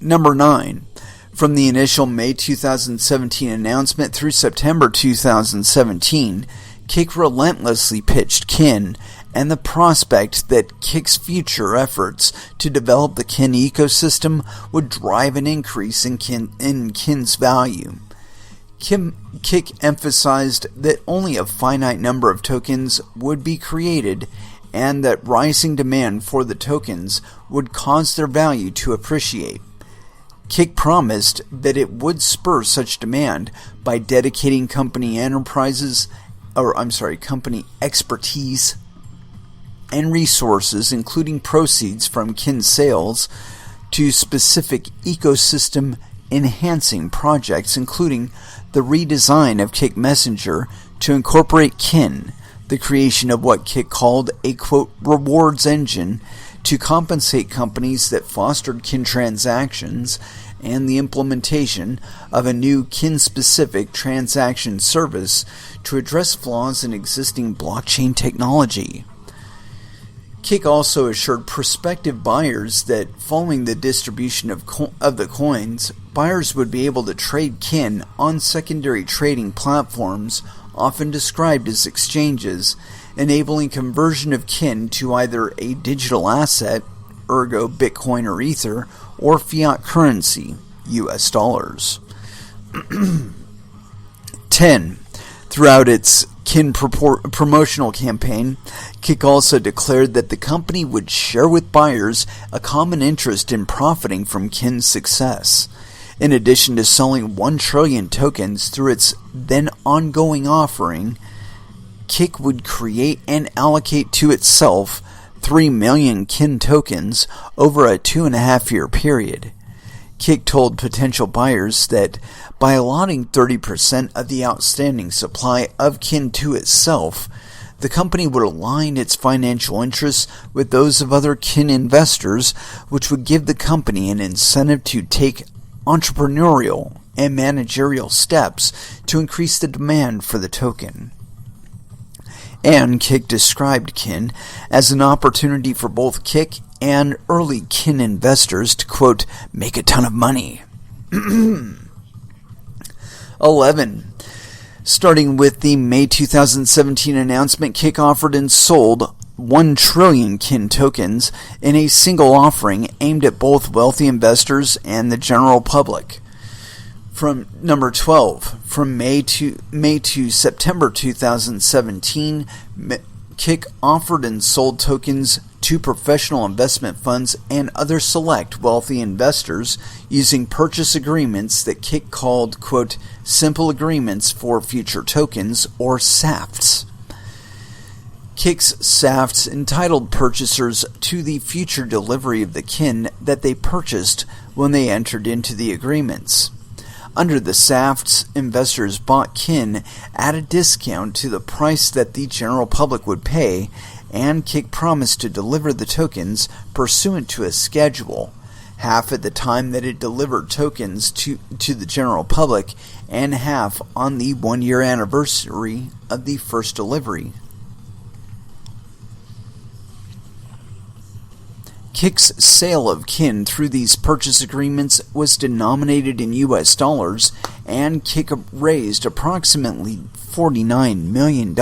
Number 9. From the initial May 2017 announcement through September 2017, Kik relentlessly pitched Kin and the prospect that Kik's future efforts to develop the Kin ecosystem would drive an increase in Kin's value. Kik emphasized that only a finite number of tokens would be created and that rising demand for the tokens would cause their value to appreciate. Kik promised that it would spur such demand by dedicating company expertise and resources, including proceeds from Kin sales, to specific ecosystem enhancing projects, including the redesign of Kik Messenger to incorporate Kin, the creation of what Kik called a, quote, rewards engine to compensate companies that fostered Kin transactions, and the implementation of a new Kin-specific transaction service to address flaws in existing blockchain technology. Kik also assured prospective buyers that following the distribution of the coins, buyers would be able to trade Kin on secondary trading platforms, often described as exchanges, enabling conversion of Kin to either a digital asset, ergo Bitcoin or Ether, or fiat currency, US dollars. 10. Throughout its Kin promotional campaign, Kik also declared that the company would share with buyers a common interest in profiting from Kin's success. In addition to selling 1 trillion tokens through its then ongoing offering, Kik would create and allocate to itself 3 million Kin tokens over a 2.5-year period. Kik told potential buyers that by allotting 30% of the outstanding supply of Kin to itself, the company would align its financial interests with those of other Kin investors, which would give the company an incentive to take entrepreneurial and managerial steps to increase the demand for the token. And Kik described Kin as an opportunity for both Kik and early Kin investors to, quote, make a ton of money. 11. Starting with the May 2017 announcement, Kik offered and sold 1 trillion Kin tokens in a single offering aimed at both wealthy investors and the general public. From number 12, from May to September 2017, Kik offered and sold tokens to professional investment funds and other select wealthy investors using purchase agreements that Kik called, quote, simple agreements for future tokens, or SAFTs. Kik's SAFTs entitled purchasers to the future delivery of the kin that they purchased when they entered into the agreements. Under the SAFTs, investors bought kin at a discount to the price that the general public would pay, and Kik promised to deliver the tokens pursuant to a schedule, half at the time that it delivered tokens to the general public, and half on the 1-year anniversary of the first delivery. Kik's sale of kin through these purchase agreements was denominated in US dollars, and Kik raised approximately $49 million.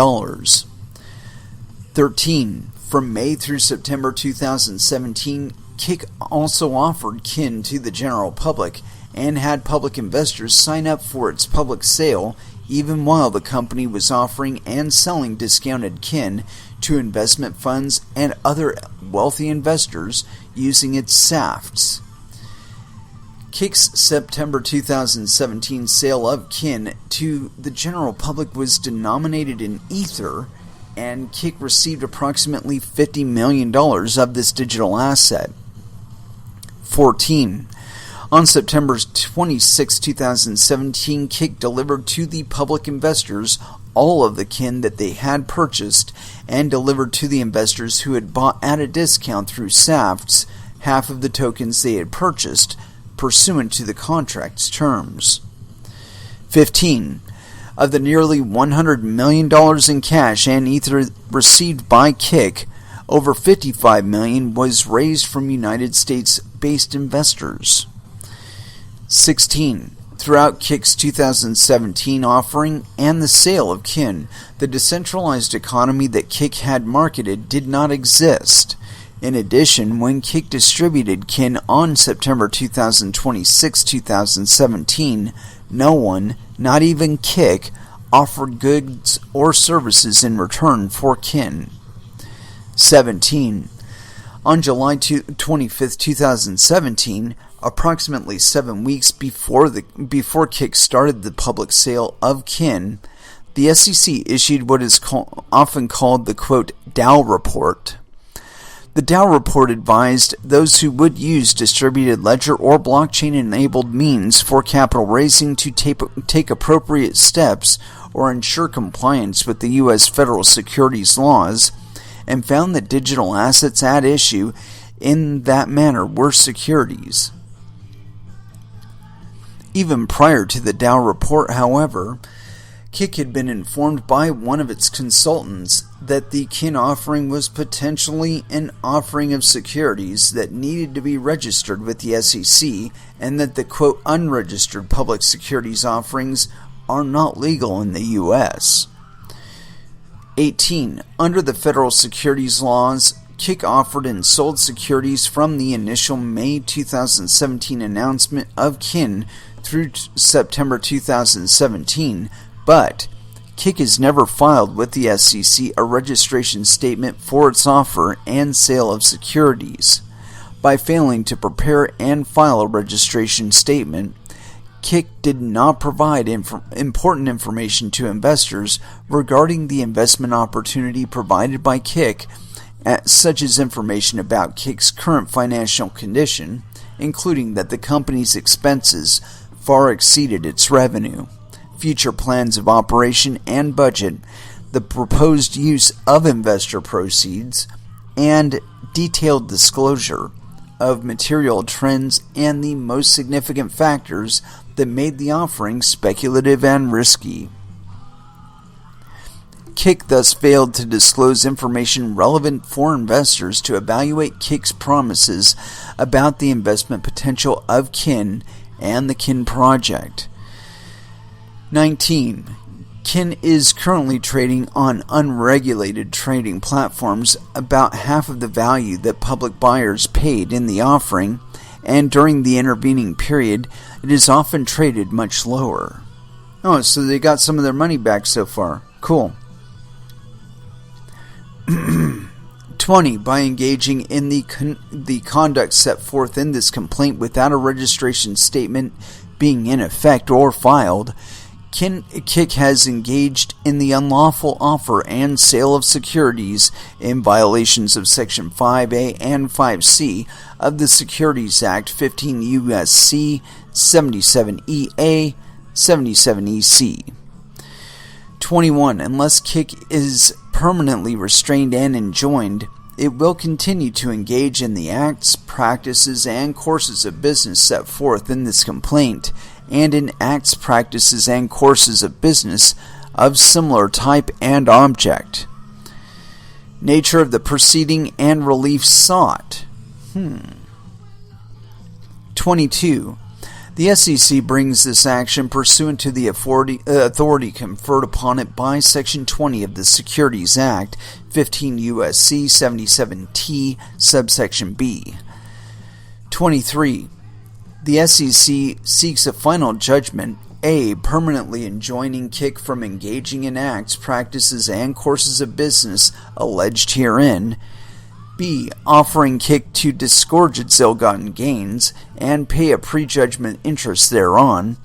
13. From May through September 2017, Kik also offered kin to the general public and had public investors sign up for its public sale, even while the company was offering and selling discounted kin to investment funds and other wealthy investors using its SAFTs. Kik's September 2017 sale of kin to the general public was denominated in Ether, and Kik received approximately $50 million of this digital asset. 14. On September 26, 2017, Kik delivered to the public investors all of the kin that they had purchased, and delivered to the investors who had bought at a discount through SAFTs half of the tokens they had purchased, pursuant to the contract's terms. 15. Of the nearly $100 million in cash and Ether received by Kik, over $55 million was raised from United States-based investors. 16. Throughout Kik's 2017 offering and the sale of kin, the decentralized economy that Kik had marketed did not exist. In addition, when Kik distributed kin on September 2026, 2017, no one, not even Kik, offered goods or services in return for kin. 17. On July 25, 2017, approximately 7 weeks before Kik started the public sale of kin, the SEC issued what is often called the, quote, Dow report. The Dow report advised those who would use distributed ledger or blockchain-enabled means for capital raising to take appropriate steps or ensure compliance with the U.S. federal securities laws, and found that digital assets at issue in that manner were securities. Even prior to the Dow report, however, Kik had been informed by one of its consultants that the kin offering was potentially an offering of securities that needed to be registered with the SEC, and that the, quote, unregistered public securities offerings are not legal in the U.S. 18. Under the federal securities laws, Kik offered and sold securities from the initial May 2017 announcement of kin through September 2017, but Kik has never filed with the SEC a registration statement for its offer and sale of securities. By failing to prepare and file a registration statement, Kik did not provide important information to investors regarding the investment opportunity provided by Kik, such as information about Kik's current financial condition, including that the company's expenses far exceeded its revenue, future plans of operation and budget, the proposed use of investor proceeds, and detailed disclosure of material trends and the most significant factors that made the offering speculative and risky. Kik thus failed to disclose information relevant for investors to evaluate Kik's promises about the investment potential of kin and the kin project. 19. Kin is currently trading on unregulated trading platforms about half of the value that public buyers paid in the offering, and during the intervening period, it is often traded much lower. Oh, so they got some of their money back so far. Cool. 20. 20. By engaging in the conduct set forth in this complaint without a registration statement being in effect or filed, Kik has engaged in the unlawful offer and sale of securities in violations of Section 5A and 5C of the Securities Act 15 U.S.C. 77EA, 77EC. 21. Unless Kik is permanently restrained and enjoined, it will continue to engage in the acts, practices, and courses of business set forth in this complaint, and in acts, practices, and courses of business of similar type and object. Nature of the proceeding and relief sought. 22. The SEC brings this action pursuant to the authority conferred upon it by Section 20 of the Securities Act, 15 U.S.C. 77T, subsection B. 23. The SEC seeks a final judgment, A. Permanently enjoining Kik from engaging in acts, practices, and courses of business alleged herein, B. Offering Kik to disgorge its ill-gotten gains and pay a prejudgment interest thereon,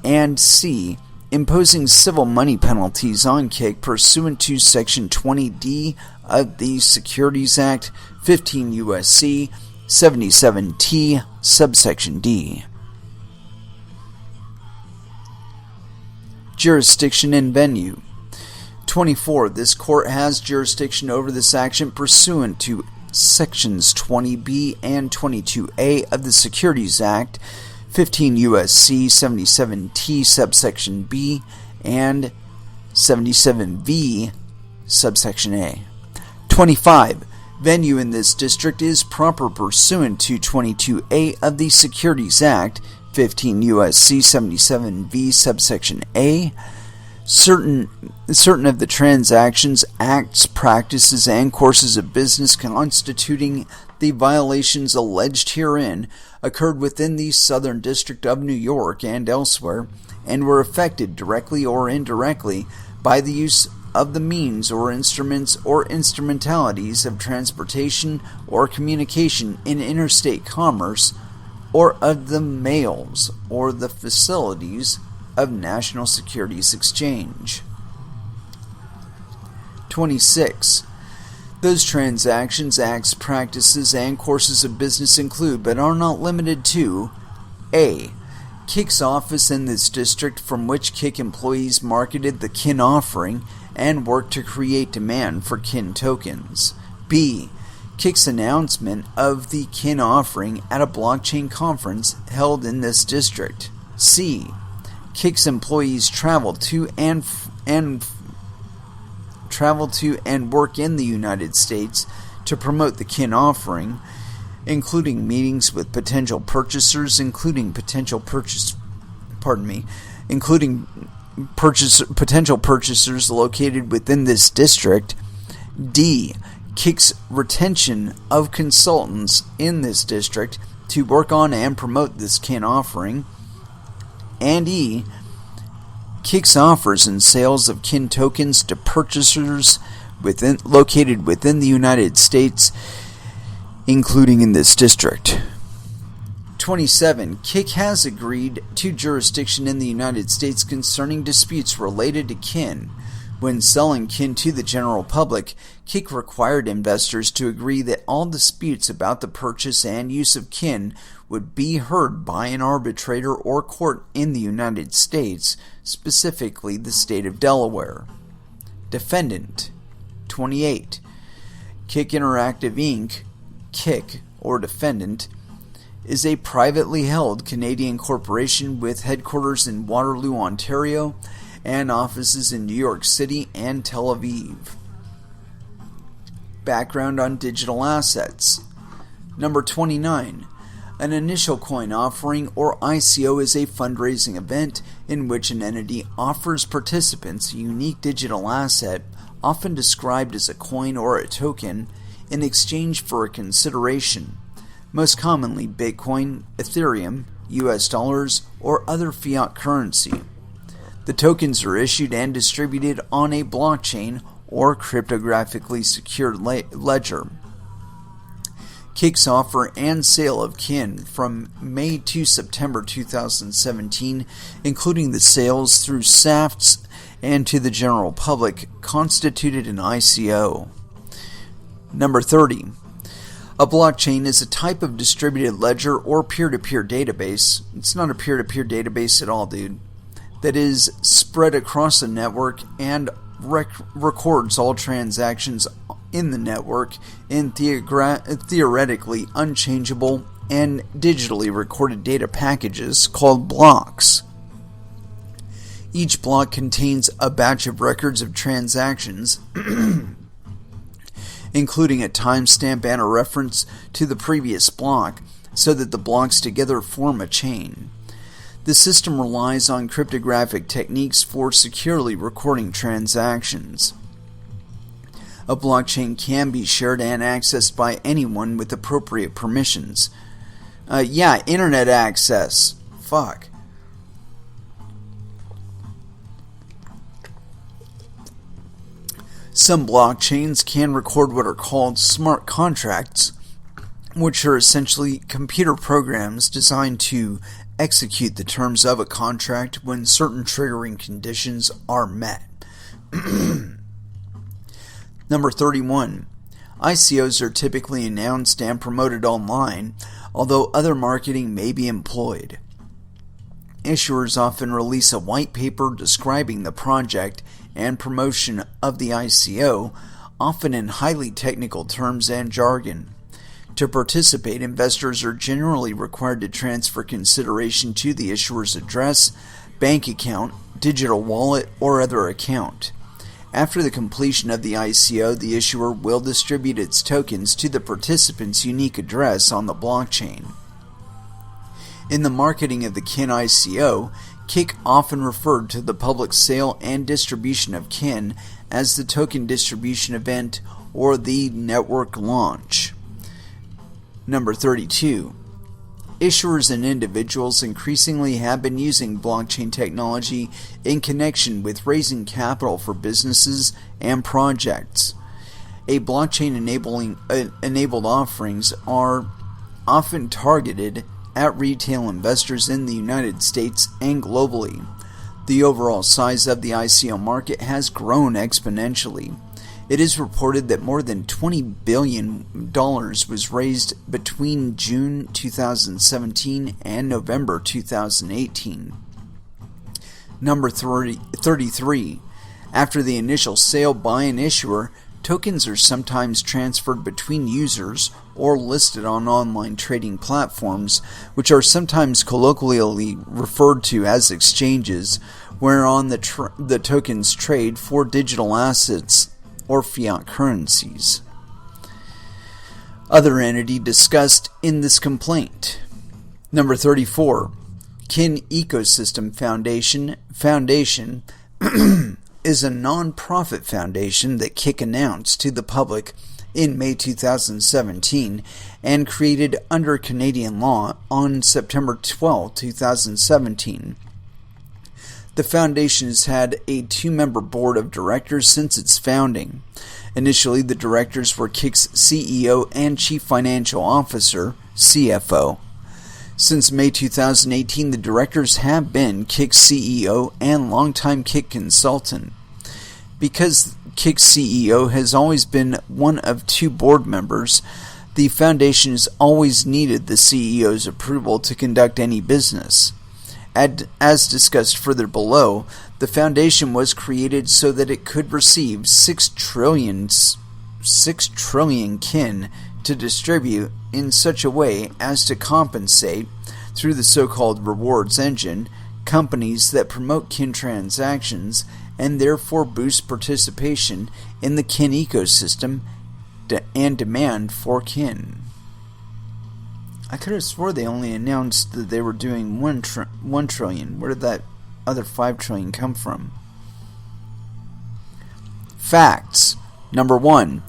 and C. Imposing civil money penalties on Kik pursuant to Section 20D of the Securities Act, 15 U.S.C. 77T, subsection D. Jurisdiction and venue. 24. This court has jurisdiction over this action pursuant to Sections 20B and 22A of the Securities Act, 15 U.S.C. 77T, subsection B, and 77V, subsection A. 25. Venue in this district is proper pursuant to 22A of the Securities Act, 15 U.S.C. 77V, subsection A. Certain of the transactions, acts, practices, and courses of business constituting the violations alleged herein occurred within the Southern District of New York and elsewhere, and were affected directly or indirectly by the use of the means or instruments or instrumentalities of transportation or communication in interstate commerce, or of the mails or the facilities of National Securities Exchange. 26. Those transactions, acts, practices, and courses of business include, but are not limited to, A. Kik's office in this district from which Kik employees marketed the KIN offering and worked to create demand for KIN tokens. B. Kik's announcement of the KIN offering at a blockchain conference held in this district. C. Kik's employees traveled to and work in the United States to promote the KIN offering, including meetings with potential purchasers, potential purchasers located within this district. D. Kik's retention of consultants in this district to work on and promote this KIN offering. And E. Kik's offers and sales of KIN tokens to purchasers located within the United States, including in this district. 27. Kik has agreed to jurisdiction in the United States concerning disputes related to KIN. When selling KIN to the general public, Kik required investors to agree that all disputes about the purchase and use of KIN would be heard by an arbitrator or court in the United States, specifically the state of Delaware. Defendant. 28. Kik Interactive Inc., Kik, or defendant, is a privately held Canadian corporation with headquarters in Waterloo, Ontario, and offices in New York City and Tel Aviv. Background on digital assets. Number 29. An initial coin offering, or ICO, is a fundraising event in which an entity offers participants a unique digital asset, often described as a coin or a token, in exchange for a consideration, most commonly Bitcoin, Ethereum, US dollars, or other fiat currency. The tokens are issued and distributed on a blockchain or cryptographically secured ledger. Kik's offer and sale of Kin from May to September 2017, including the sales through SAFTs and to the general public, constituted an ICO. Number 30. A blockchain is a type of distributed ledger or peer-to-peer database. It's not a peer-to-peer database at all, dude. That is spread across a network and records all transactions in the network in theoretically unchangeable and digitally recorded data packages called blocks. Each block contains a batch of records of transactions including a timestamp and a reference to the previous block, so that the blocks together form a chain. The system relies on cryptographic techniques for securely recording transactions. A blockchain can be shared and accessed by anyone with appropriate permissions. Internet access. Fuck. Some blockchains can record what are called smart contracts, which are essentially computer programs designed to execute the terms of a contract when certain triggering conditions are met. Number 31. ICOs are typically announced and promoted online, although other marketing may be employed. Issuers often release a white paper describing the project and promotion of the ICO, often in highly technical terms and jargon. To participate, investors are generally required to transfer consideration to the issuer's address, bank account, digital wallet, or other account. After the completion of the ICO, the issuer will distribute its tokens to the participant's unique address on the blockchain. In the marketing of the Kin ICO, Kik often referred to the public sale and distribution of Kin as the token distribution event or the network launch. Number 32. Issuers and individuals increasingly have been using blockchain technology in connection with raising capital for businesses and projects. A blockchain enabled offerings are often targeted at retail investors in the United States and globally. The overall size of the ICO market has grown exponentially. It is reported that more than $20 billion was raised between June 2017 and November 2018. Number 33. After the initial sale by an issuer, tokens are sometimes transferred between users or listed on online trading platforms, which are sometimes colloquially referred to as exchanges, whereon the tokens trade for digital assets or fiat currencies. Other entity discussed in this complaint. Number 34. Kin Ecosystem Foundation is a non-profit foundation that Kik announced to the public in May 2017 and created under Canadian law on September 12, 2017. The foundation has had a 2-member board of directors since its founding. Initially, the directors were Kik's CEO and Chief Financial Officer, CFO. Since May 2018, the directors have been Kik's CEO and longtime Kik consultant. Because Kik's CEO has always been one of 2 board members, the foundation has always needed the CEO's approval to conduct any business. As discussed further below, the foundation was created so that it could receive 6 trillion Kin to distribute in such a way as to compensate, through the so-called rewards engine, companies that promote Kin transactions and therefore boost participation in the Kin ecosystem and demand for Kin. I could have swore they only announced that they were doing 1 trillion. Where did that other 5 trillion come from? Facts. Number 1.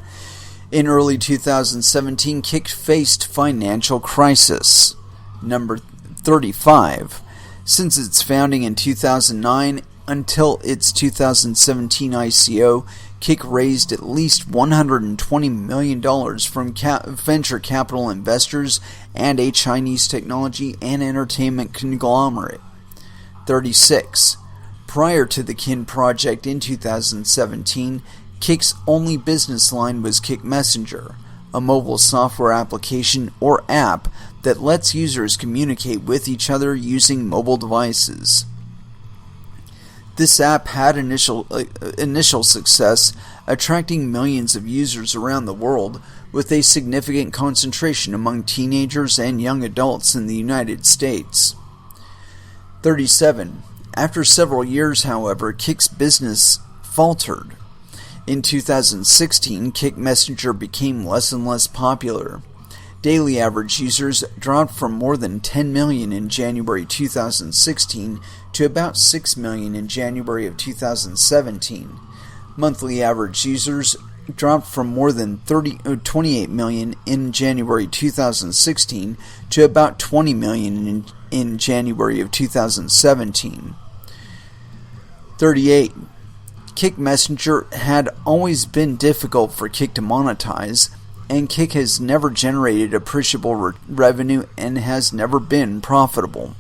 In early 2017, Kik faced financial crisis. Number 35. Since its founding in 2009 until its 2017 ICO, Kik raised at least $120 million from venture capital investors and a Chinese technology and entertainment conglomerate. 36. Prior to the Kin project in 2017, Kik's only business line was Kik Messenger, a mobile software application or app that lets users communicate with each other using mobile devices. This app had initial success, attracting millions of users around the world, with a significant concentration among teenagers and young adults in the United States. 37. After several years, however, Kik's business faltered. In 2016, Kik Messenger became less and less popular. Daily average users dropped from more than 10 million in January 2016 to about 6 million in January of 2017. Monthly average users dropped from more than 28 million in January 2016 to about 20 million in January of 2017. 38. Kik Messenger had always been difficult for Kik to monetize, and Kik has never generated appreciable revenue and has never been profitable.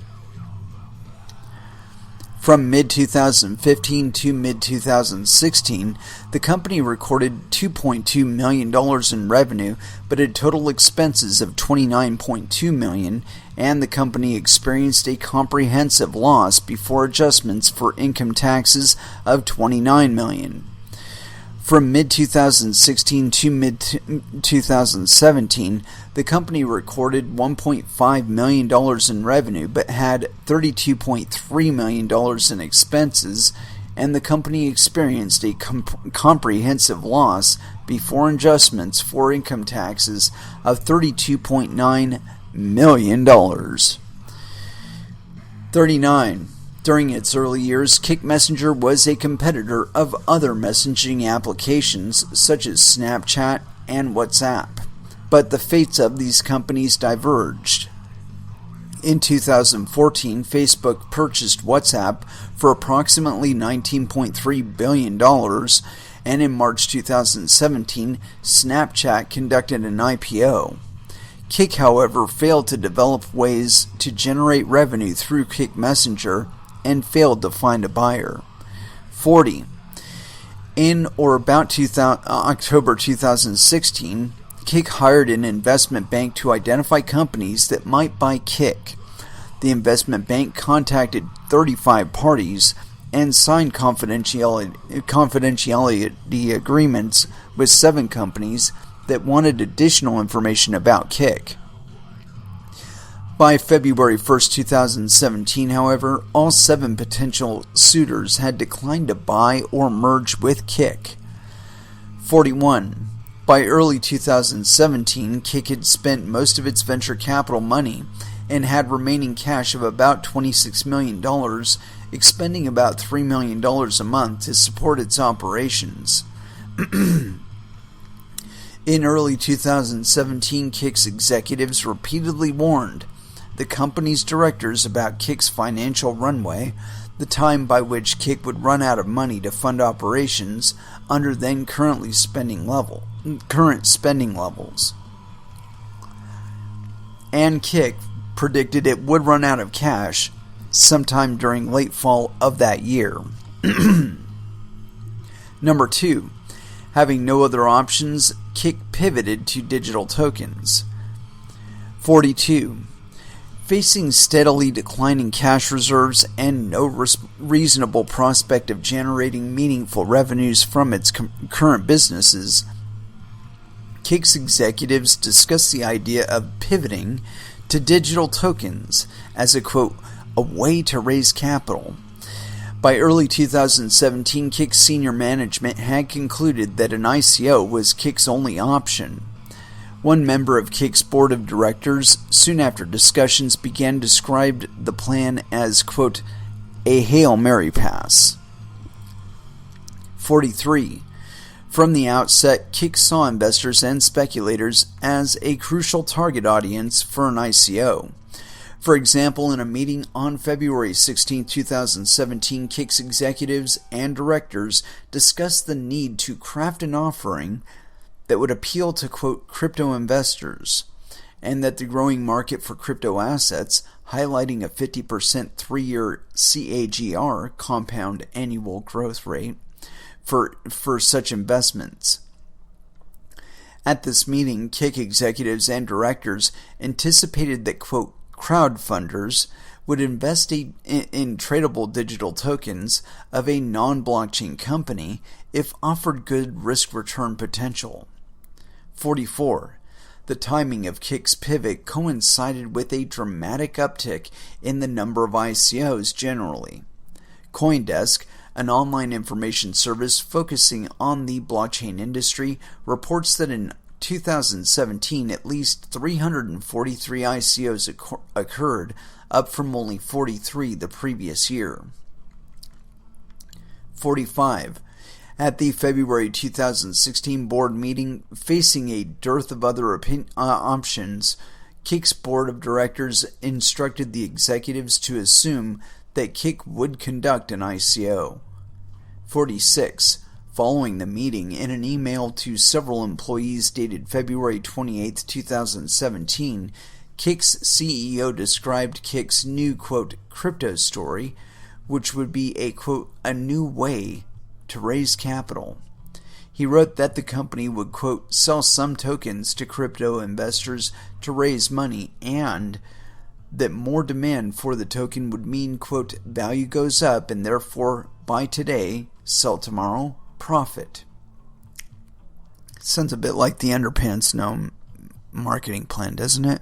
From mid-2015 to mid-2016, the company recorded $2.2 million in revenue, but had total expenses of $29.2 million, and the company experienced a comprehensive loss before adjustments for income taxes of $29 million. From mid-2016 to mid-2017, the company recorded $1.5 million in revenue but had $32.3 million in expenses, and the company experienced a comprehensive loss before adjustments for income taxes of $32.9 million. 39. During its early years, Kik Messenger was a competitor of other messaging applications such as Snapchat and WhatsApp, but the fates of these companies diverged. In 2014, Facebook purchased WhatsApp for approximately $19.3 billion, and in March 2017, Snapchat conducted an IPO. Kik, however, failed to develop ways to generate revenue through Kik Messenger and failed to find a buyer. 40. In or about October 2016, Kik hired an investment bank to identify companies that might buy Kik. The investment bank contacted 35 parties and signed confidentiality agreements with 7 companies that wanted additional information about Kik. By February 1, 2017, however, all 7 potential suitors had declined to buy or merge with Kik. 41. By early 2017, Kik had spent most of its venture capital money and had remaining cash of about $26 million, expending about $3 million a month to support its operations. In early 2017, Kik's executives repeatedly warned the company's directors about Kik's financial runway, the time by which Kik would run out of money to fund operations under then current spending levels. And Kik predicted it would run out of cash sometime during late fall of that year. Number 2. Having no other options, Kik pivoted to digital tokens. 42. Facing steadily declining cash reserves and no reasonable prospect of generating meaningful revenues from its current businesses, Kik's executives discussed the idea of pivoting to digital tokens as a, quote, a way to raise capital. By early 2017, Kik's senior management had concluded that an ICO was Kik's only option. One member of Kik's board of directors, soon after discussions began, described the plan as, quote, a Hail Mary pass. 43. From the outset, Kik saw investors and speculators as a crucial target audience for an ICO. For example, in a meeting on February 16, 2017, Kik's executives and directors discussed the need to craft an offering that would appeal to, quote, crypto investors, and that the growing market for crypto assets, highlighting a 50% 3-year CAGR, compound annual growth rate, for such investments. At this meeting, Kik executives and directors anticipated that, quote, crowdfunders would invest in tradable digital tokens of a non-blockchain company if offered good risk-return potential. 44. The timing of Kik's pivot coincided with a dramatic uptick in the number of ICOs generally. CoinDesk, an online information service focusing on the blockchain industry, reports that in 2017, at least 343 ICOs occurred, up from only 43 the previous year. 45. At the February 2016 board meeting, facing a dearth of other options, Kik's board of directors instructed the executives to assume that Kik would conduct an ICO. 46. Following the meeting, in an email to several employees dated February 28, 2017, Kik's CEO described Kik's new, quote, crypto story, which would be a, quote, a new way to raise capital. He wrote that the company would, quote, sell some tokens to crypto investors to raise money, and that more demand for the token would mean, quote, value goes up and therefore buy today, sell tomorrow, profit. Sounds a bit like the Underpants Gnome marketing plan, doesn't it?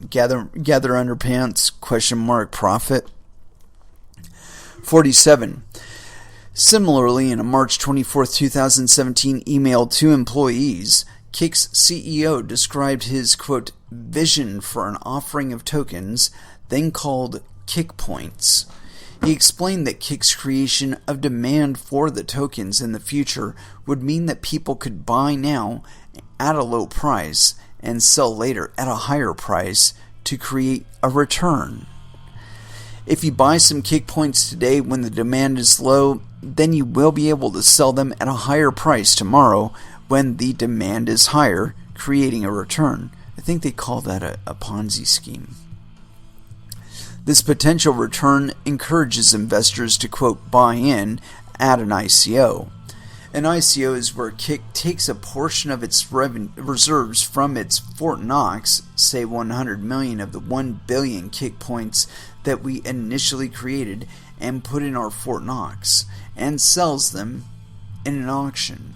gather underpants, question mark, profit. 47. Similarly, in a March 24, 2017 email to employees, Kik's CEO described his, quote, vision for an offering of tokens, then called Kik Points. He explained that Kik's creation of demand for the tokens in the future would mean that people could buy now at a low price and sell later at a higher price to create a return. If you buy some Kik Points today when the demand is low, then you will be able to sell them at a higher price tomorrow when the demand is higher, creating a return. I think they call that a Ponzi scheme. This potential return encourages investors to, quote, buy in at an ICO. An ICO is where Kik takes a portion of its reserves from its Fort Knox, say 100 million of the 1 billion Kik Points that we initially created, and put in our Fort Knox, and sells them in an auction.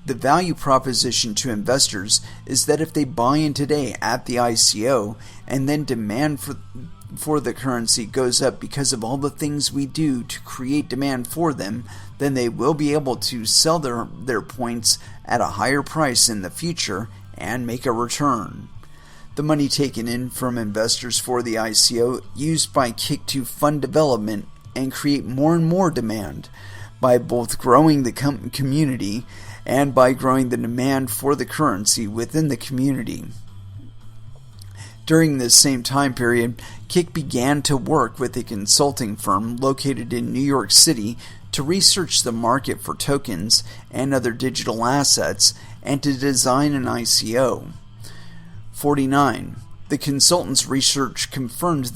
The value proposition to investors is that if they buy in today at the ICO and then demand for the currency goes up because of all the things we do to create demand for them, then they will be able to sell their points at a higher price in the future and make a return. The money taken in from investors for the ICO used by Kik to fund development and create more and more demand by both growing the community and by growing the demand for the currency within the community. During this same time period, Kik began to work with a consulting firm located in New York City to research the market for tokens and other digital assets and to design an ICO. 49. The consultant's research confirmed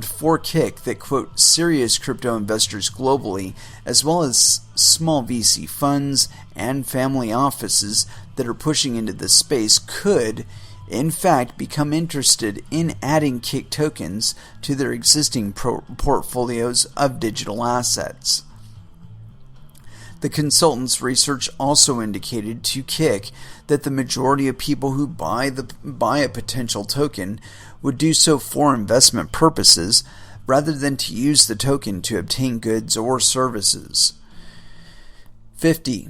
for Kik that, quote, serious crypto investors globally, as well as small VC funds and family offices that are pushing into this space, could, in fact, become interested in adding Kik tokens to their existing portfolios of digital assets. The consultant's research also indicated to Kik that the majority of people who buy a potential token would do so for investment purposes rather than to use the token to obtain goods or services. 50.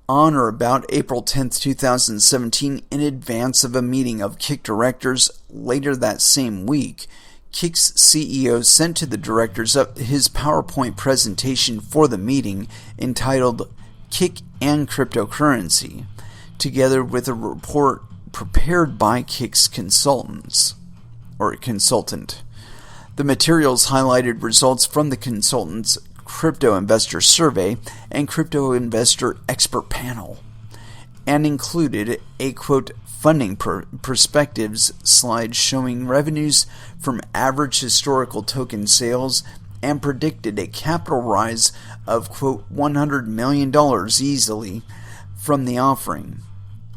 On or about April 10, 2017, in advance of a meeting of Kik directors later that same week, Kik's CEO sent to the directors his PowerPoint presentation for the meeting entitled Kik and Cryptocurrency, together with a report prepared by Kik's consultant. The materials highlighted results from the consultant's crypto investor survey and crypto investor expert panel, and included a, quote, funding perspectives slide showing revenues from average historical token sales, and predicted a capital rise of, quote, $100 million easily from the offering.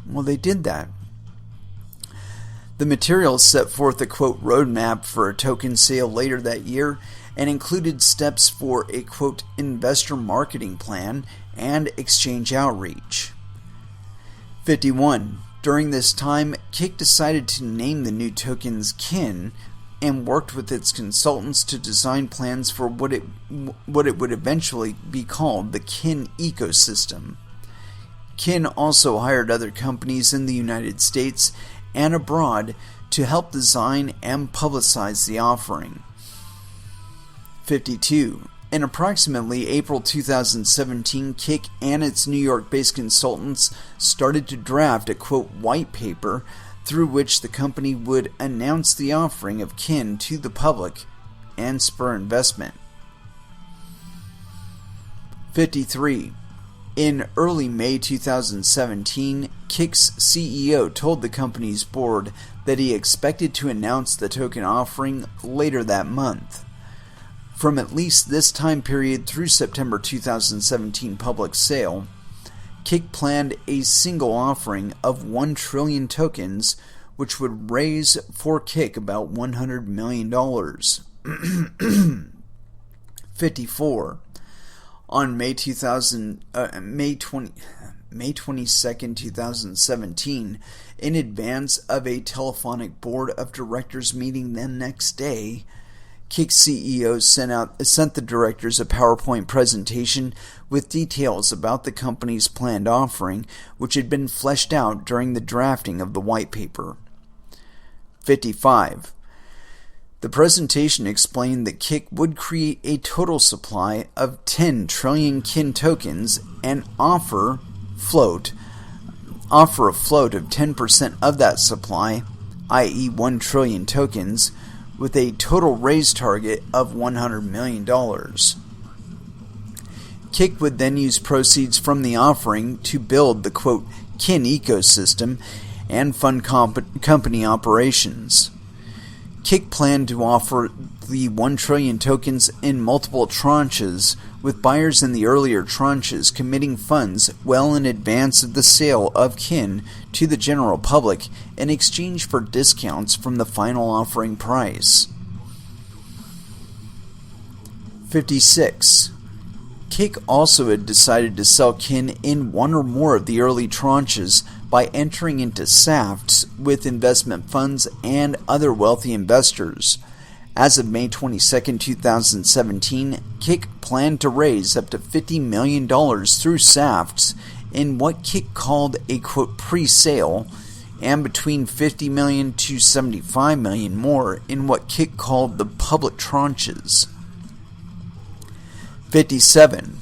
Well, they did that. The materials set forth a, quote, roadmap for a token sale later that year, and included steps for a, quote, investor marketing plan and exchange outreach. 51. During this time, Kik decided to name the new tokens KIN and worked with its consultants to design plans for what it would eventually be called the KIN ecosystem. KIN also hired other companies in the United States and abroad to help design and publicize the offering. 52. In approximately April 2017, Kik and its New York-based consultants started to draft a, quote, white paper through which the company would announce the offering of KIN to the public and spur investment. 53. In early May 2017, Kik's CEO told the company's board that he expected to announce the token offering later that month. From at least this time period through September 2017 public sale, Kik planned a single offering of 1 trillion tokens, which would raise for Kik about $100 million. 54. On May 22nd, 2017, in advance of a telephonic board of directors meeting the next day, Kik CEO sent the directors a PowerPoint presentation with details about the company's planned offering, which had been fleshed out during the drafting of the white paper. 55. The presentation explained that Kik would create a total supply of 10 trillion KIN tokens and offer a float of 10% of that supply, i.e. 1 trillion tokens, with a total raise target of $100 million. Kik would then use proceeds from the offering to build the, quote, KIN ecosystem and fund company operations. Kik planned to offer the 1 trillion tokens in multiple tranches, with buyers in the earlier tranches committing funds well in advance of the sale of KIN to the general public in exchange for discounts from the final offering price. 56. Kik also had decided to sell KIN in one or more of the early tranches by entering into SAFTs with investment funds and other wealthy investors. As of May 22, 2017, Kik planned to raise up to $50 million through SAFTs in what Kik called a, quote, pre-sale, and between $50 million to $75 million more in what Kik called the public tranches. 57.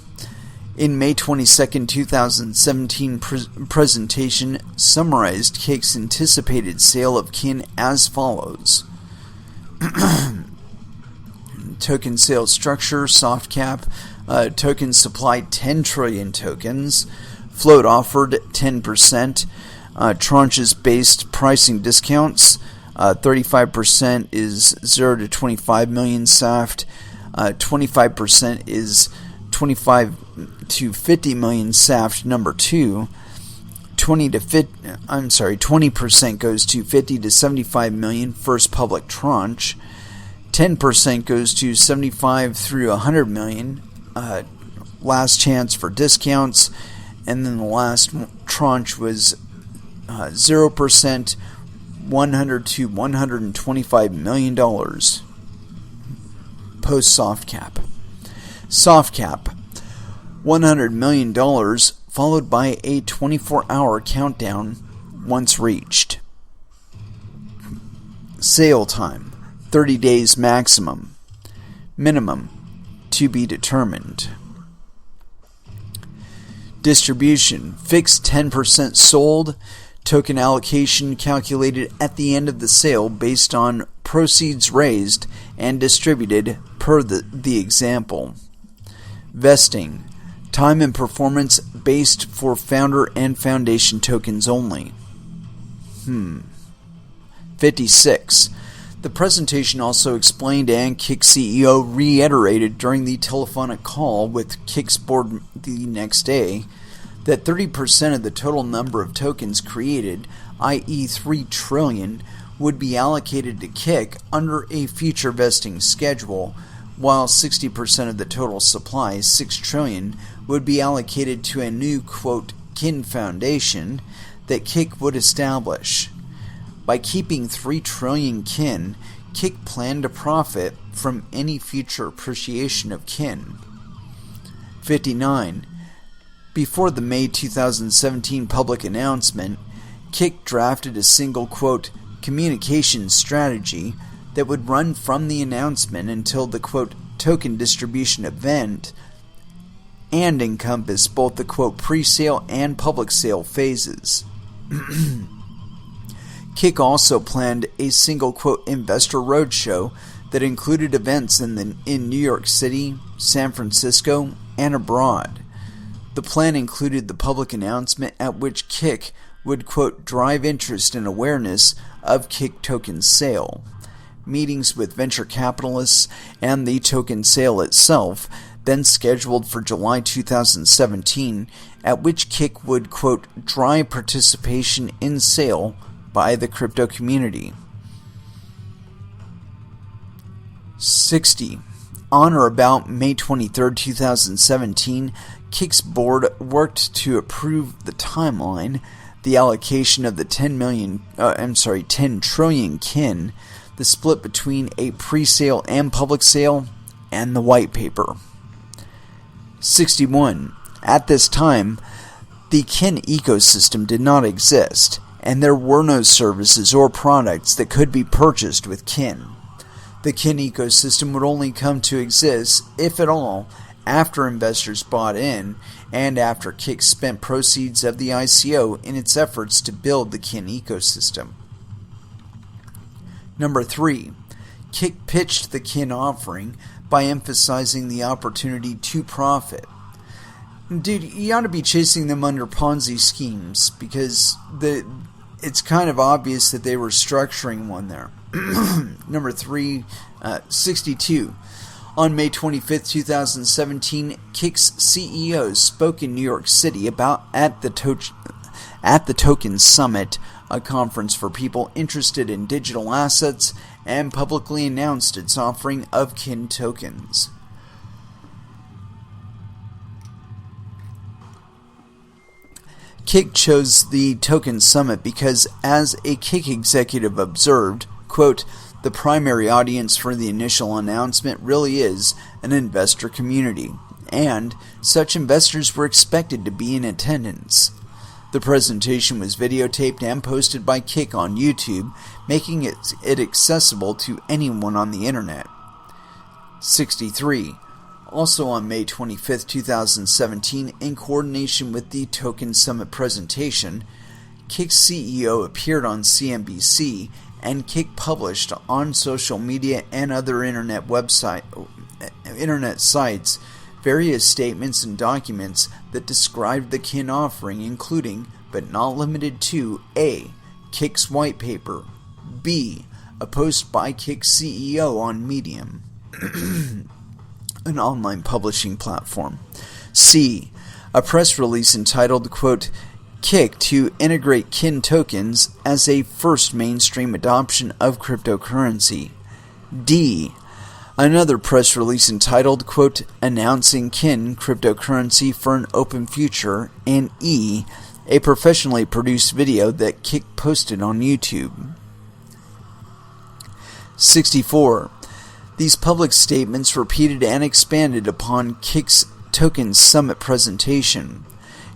In May 22, 2017 presentation summarized Kik's anticipated sale of KIN as follows. Token sales structure, soft cap, token supply 10 trillion tokens, float offered 10%, tranches based pricing discounts, 35% is 0 to 25 million SAFT, 25% is 25 to 50 million SAFT number 2, 20% goes to 50 to 75 million first public tranche, 10% goes to 75 through 100 million last chance for discounts, and then the last tranche was 0%, 100 to $125 million post soft cap. Soft cap, $100 million, followed by a 24-hour countdown once reached. Sale time, 30 days maximum. Minimum, to be determined. Distribution, fixed 10% sold, Token allocation calculated at the end of the sale based on proceeds raised and distributed per the example. Vesting. Time and performance based for founder and foundation tokens only. 56. The presentation also explained, and Kik's CEO reiterated during the telephonic call with Kik's board the next day, that 30% of the total number of tokens created, i.e. 3 trillion, would be allocated to Kik under a future vesting schedule, while 60% of the total supply, 6 trillion, would be allocated to a new, quote, kin foundation that Kik would establish. By keeping 3 trillion kin, Kik planned to profit from any future appreciation of kin. 59. Before the May 2017 public announcement, Kik drafted a single, quote, communication strategy that would run from the announcement until the, quote, token distribution event and encompass both the, quote, pre-sale and public sale phases. Kik also planned a single, quote, investor roadshow that included events in New York City, San Francisco, and abroad. The plan included the public announcement at which Kik would, quote, drive interest and awareness of Kik token sale, meetings with venture capitalists, and the token sale itself, then scheduled for July 2017, at which Kik would, quote, drive participation in sale by the crypto community. 60. On or about May 23, 2017, Kik's board worked to approve the timeline, the allocation of the 10 trillion kin, the split between a pre-sale and public sale, and the white paper. 61. At this time, the kin ecosystem did not exist, and there were no services or products that could be purchased with kin. The kin ecosystem would only come to exist, if at all, after investors bought in, and after Kik spent proceeds of the ICO in its efforts to build the kin ecosystem. Number 3. Kik pitched the kin offering by emphasizing the opportunity to profit. Dude, you ought to be chasing them under Ponzi schemes, because it's kind of obvious that they were structuring one there. Number 3, 62. On May 25, 2017, Kik's CEO spoke in New York City at the Token Summit, a conference for people interested in digital assets, and publicly announced its offering of kin tokens. Kik chose the Token Summit because, as a Kik executive observed, quote, the primary audience for the initial announcement really is an investor community, and such investors were expected to be in attendance. The presentation was videotaped and posted by Kik on YouTube, making it accessible to anyone on the internet. 63. Also on May 25, 2017, in coordination with the Token Summit presentation, Kik's CEO appeared on CNBC, and Kik published on social media and other internet sites various statements and documents that described the kin offering, including, but not limited to, A. Kik's white paper, B. a post by Kik's CEO on Medium, an online publishing platform, C. a press release entitled, quote, Kik to integrate kin tokens as a first mainstream adoption of cryptocurrency, D. another press release entitled, quote, announcing kin cryptocurrency for an open future, and E. a professionally produced video that Kik posted on YouTube. 64. These public statements repeated and expanded upon Kik's Token Summit presentation.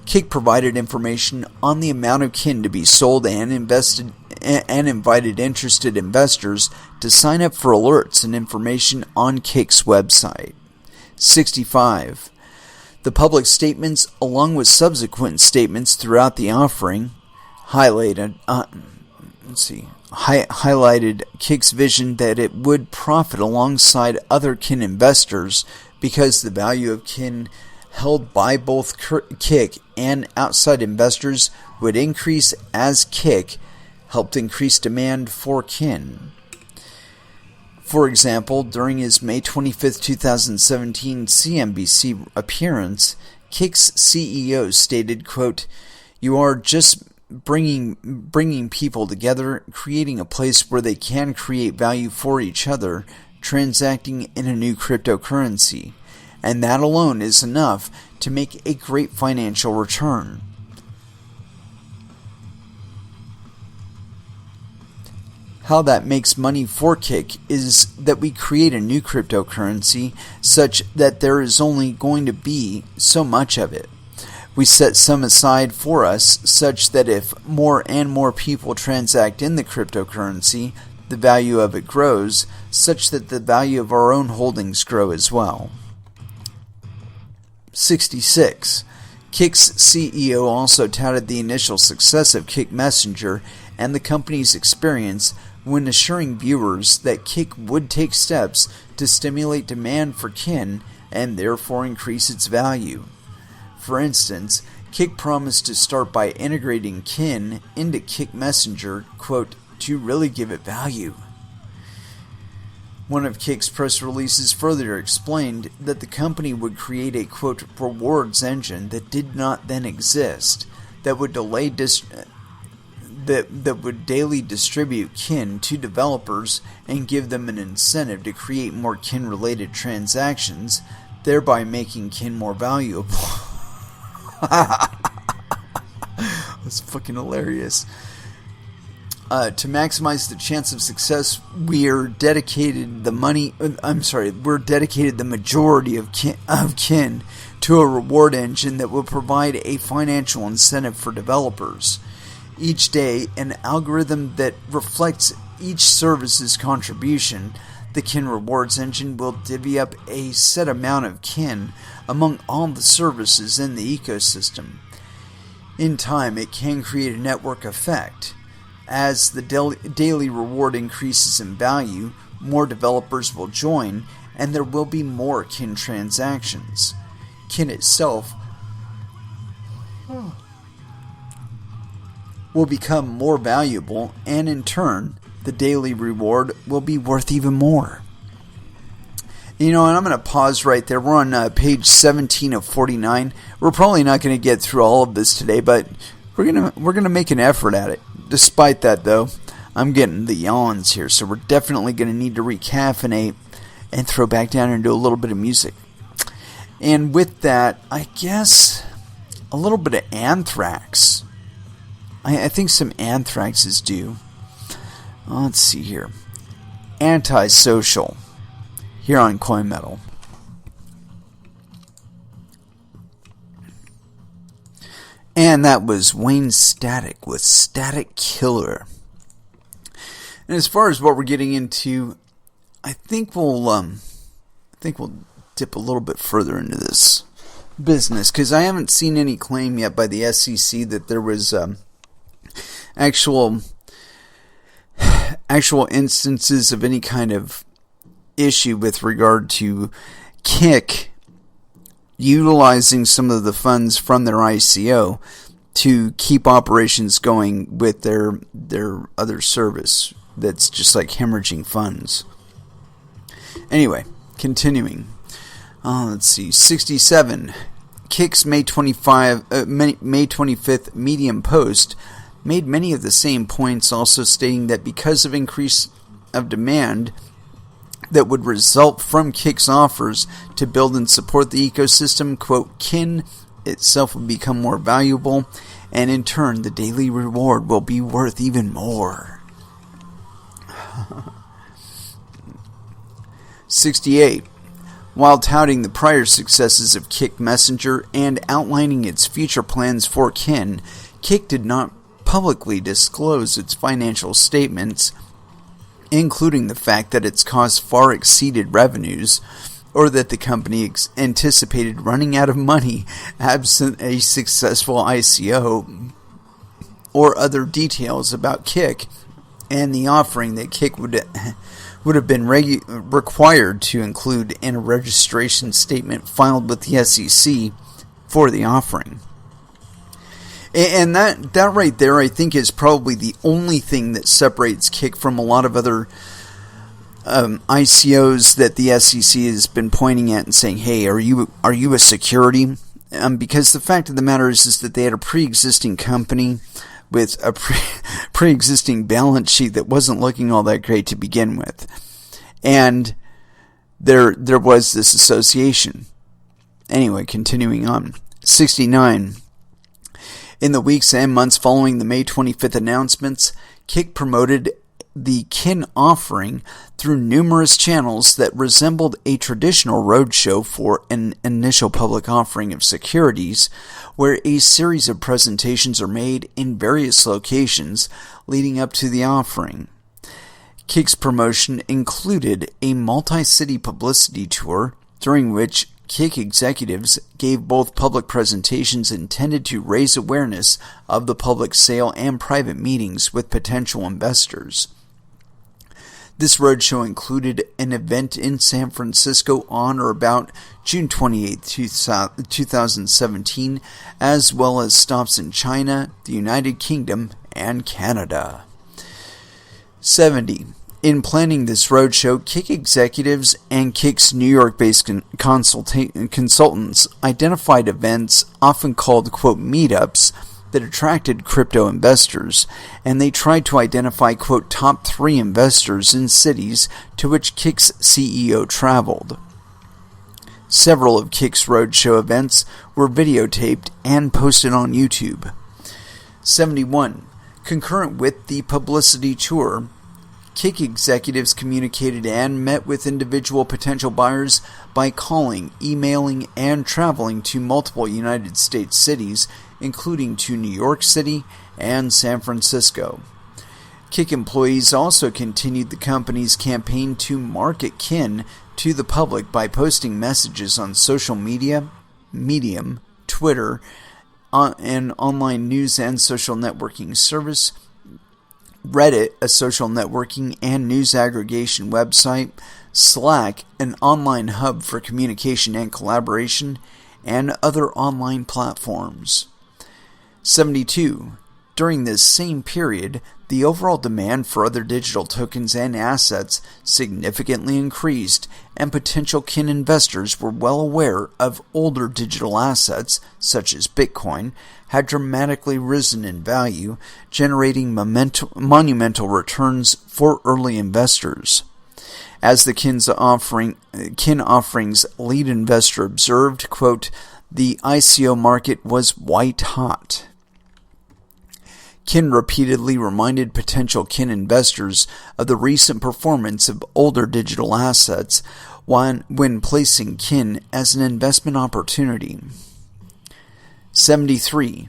Kik provided information on the amount of kin to be sold and invited interested investors to sign up for alerts and information on Kik's website. 65. The public statements, along with subsequent statements throughout the offering, highlighted Kik's vision that it would profit alongside other Kin investors because the value of Kin held by both Kik and outside investors would increase as Kik helped increase demand for Kin. For example, during his May 25, 2017 CNBC appearance, Kik's CEO stated, quote, "You are just bringing people together, creating a place where they can create value for each other, transacting in a new cryptocurrency. And that alone is enough to make a great financial return." How that makes money for Kik is that we create a new cryptocurrency such that there is only going to be so much of it. We set some aside for us such that if more and more people transact in the cryptocurrency, the value of it grows, such that the value of our own holdings grow as well. 66. Kik's CEO also touted the initial success of Kik Messenger and the company's experience when assuring viewers that Kik would take steps to stimulate demand for Kin and therefore increase its value. For instance, Kik promised to start by integrating Kin into Kik Messenger, quote, "to really give it value." One of Kik's press releases further explained that the company would create a, quote, "rewards engine that did not then exist, that would daily distribute Kin to developers and give them an incentive to create more Kin-related transactions, thereby making Kin more valuable." That's fucking hilarious. To maximize the chance of success, we're dedicated the majority of Kin to a reward engine that will provide a financial incentive for developers. Each day, an algorithm that reflects each service's contribution, the Kin rewards engine will divvy up a set amount of Kin among all the services in the ecosystem. In time, it can create a network effect. As the daily reward increases in value, more developers will join, and there will be more Kin transactions. Kin itself will become more valuable, and in turn, the daily reward will be worth even more. You know, and I'm going to pause right there. We're on page 17 of 49. We're probably not going to get through all of this today, but we're gonna make an effort at it. Despite that, though, I'm getting the yawns here, so we're definitely going to need to recaffeinate and throw back down into a little bit of music. And with that, I guess a little bit of Anthrax. I think some Anthrax is due. Let's see here. Antisocial. Here on Coin Metal. And that was Wayne Static with Static Killer. And as far as what we're getting into, I think we'll dip a little bit further into this business, because I haven't seen any claim yet by the SEC that there was actual instances of any kind of issue with regard to Kik utilizing some of the funds from their ICO to keep operations going with their other service that's just like hemorrhaging funds. Anyway, continuing. Let's see. 67. Kik's May 25th Medium post made many of the same points, also stating that because of increase of demand that would result from Kik's offers to build and support the ecosystem, quote, Kin itself will become more valuable, and in turn the daily reward will be worth even more. 68. While touting the prior successes of Kik Messenger and outlining its future plans for Kin, Kik did not publicly disclose its financial statements, including the fact that its costs far exceeded revenues, or that the company anticipated running out of money absent a successful ICO. or other details about Kik and the offering that Kik would have been required to include in a registration statement filed with the SEC for the offering. And that right there, I think, is probably the only thing that separates Kik from a lot of other ICOs that the SEC has been pointing at and saying, hey, are you a security? Because the fact of the matter is that they had a pre-existing company with a pre-existing balance sheet that wasn't looking all that great to begin with. And there was this association. Anyway, continuing on. 69. In the weeks and months following the May 25th announcements, Kik promoted the Kin offering through numerous channels that resembled a traditional roadshow for an initial public offering of securities, where a series of presentations are made in various locations leading up to the offering. Kik's promotion included a multi-city publicity tour, during which Kik executives gave both public presentations intended to raise awareness of the public sale and private meetings with potential investors. This roadshow included an event in San Francisco on or about June 28, 2017, as well as stops in China, the United Kingdom, and Canada. 70. In planning this roadshow, Kik executives and Kik's New York-based consultants identified events, often called, quote, meetups, that attracted crypto investors, and they tried to identify, quote, top 3 investors in cities to which Kik's CEO traveled. Several of Kik's roadshow events were videotaped and posted on YouTube. 71. Concurrent with the publicity tour, Kik executives communicated and met with individual potential buyers by calling, emailing, and traveling to multiple United States cities, including to New York City and San Francisco. Kik employees also continued the company's campaign to market Kin to the public by posting messages on social media, Medium, Twitter, an online news and social networking service, Reddit, a social networking and news aggregation website, Slack, an online hub for communication and collaboration, and other online platforms. 72. During this same period, the overall demand for other digital tokens and assets significantly increased, and potential Kin investors were well aware of older digital assets, such as Bitcoin, had dramatically risen in value, generating monumental returns for early investors. As the Kin offering's lead investor observed, quote, the ICO market was white hot. Kin repeatedly reminded potential Kin investors of the recent performance of older digital assets when placing Kin as an investment opportunity. 73.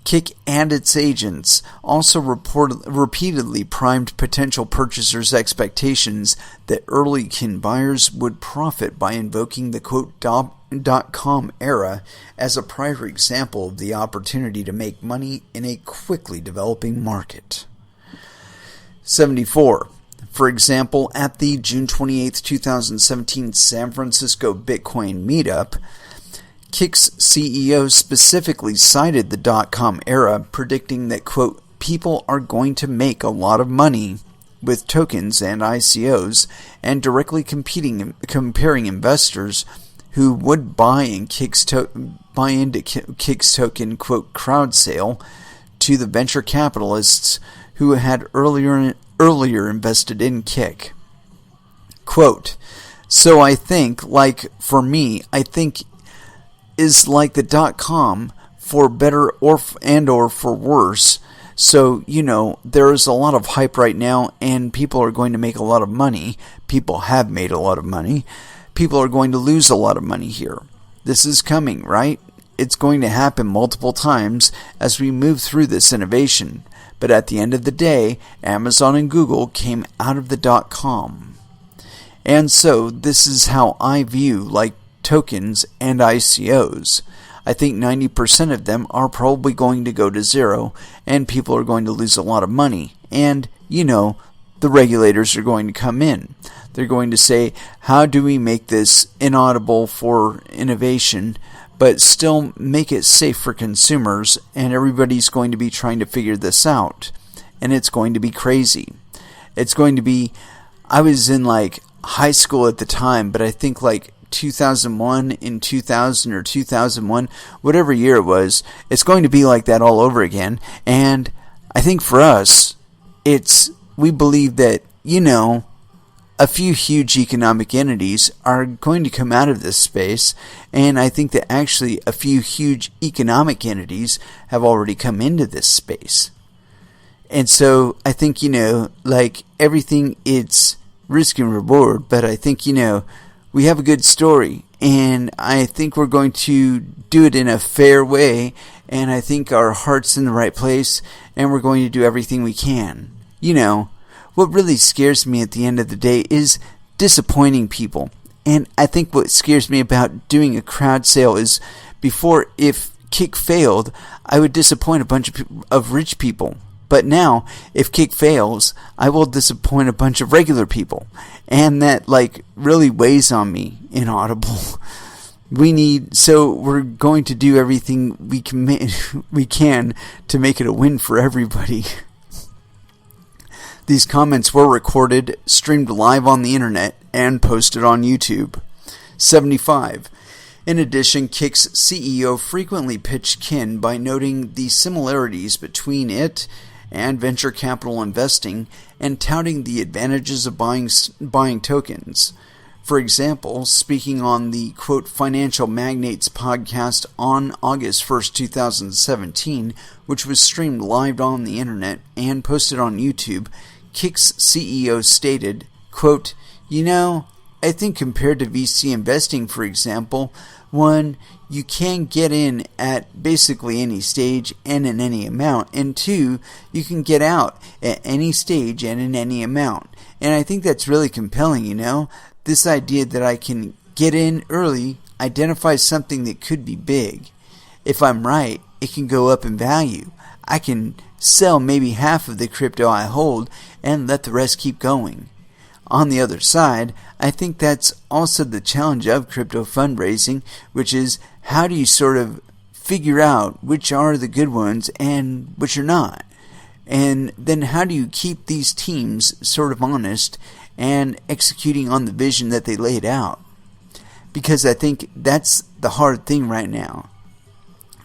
Kik and its agents also repeatedly primed potential purchasers' expectations that early Kin buyers would profit by invoking the quote .com era as a prior example of the opportunity to make money in a quickly developing market. 74. For example, at the June 28, 2017 San Francisco Bitcoin meetup, Kik's CEO specifically cited the .com era, predicting that, quote, people are going to make a lot of money with tokens and ICOs, and directly comparing investors who would buy into Kik's token, quote, crowd sale to the venture capitalists who had earlier invested in Kik. Quote, so I think, like, for me, I think is like the .com for better or for worse. So, there's a lot of hype right now, and people are going to make a lot of money. People have made a lot of money. People are going to lose a lot of money here. This is coming, right? It's going to happen multiple times as we move through this innovation. But at the end of the day, Amazon and Google came out of the .com. And so, this is how I view, tokens and ICOs. I think 90% of them are probably going to go to zero, and people are going to lose a lot of money. And, the regulators are going to come in. They're going to say, how do we make this inaudible for innovation, but still make it safe for consumers? And everybody's going to be trying to figure this out. And it's going to be crazy. It's going to be, I was in high school at the time, but I think 2001 in 2000 or 2001, whatever year it was, it's going to be like that all over again. And I think for us, we believe that, a few huge economic entities are going to come out of this space, and I think that actually a few huge economic entities have already come into this space. And so I think, everything, it's risk and reward, but I think, we have a good story, and I think we're going to do it in a fair way, and I think our heart's in the right place, and we're going to do everything we can. What really scares me at the end of the day is disappointing people. And I think what scares me about doing a crowd sale is if Kik failed, I would disappoint a bunch of rich people. But now, if Kik fails, I will disappoint a bunch of regular people. And that really weighs on me in Audible. So we're going to do everything we can to make it a win for everybody. These comments were recorded, streamed live on the internet, and posted on YouTube. 75. In addition, Kik's CEO frequently pitched Kin by noting the similarities between it and venture capital investing and touting the advantages of buying tokens. For example, speaking on the, quote, Financial Magnates podcast on August 1st, 2017, which was streamed live on the internet and posted on YouTube, Kik's CEO stated, quote, I think compared to VC investing, for example, one, you can get in at basically any stage and in any amount, and two, you can get out at any stage and in any amount. And I think that's really compelling, this idea that I can get in early, identify something that could be big. If I'm right, it can go up in value. I can sell maybe half of the crypto I hold and let the rest keep going. On the other side, I think that's also the challenge of crypto fundraising, which is how do you sort of figure out which are the good ones and which are not? And then how do you keep these teams sort of honest and executing on the vision that they laid out? Because I think that's the hard thing right now.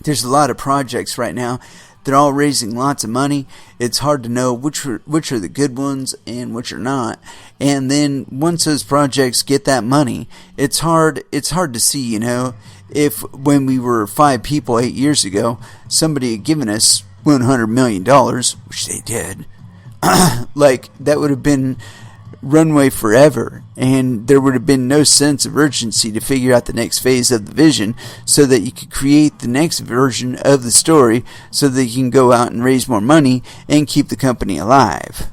There's a lot of projects right now. They're all raising lots of money. It's hard to know which are the good ones and which are not. And then once those projects get that money, it's hard to see, if when we were 5 people 8 years ago, somebody had given us $100 million, which they did, that would have been runway forever, and there would have been no sense of urgency to figure out the next phase of the vision so that you could create the next version of the story so that you can go out and raise more money and keep the company alive.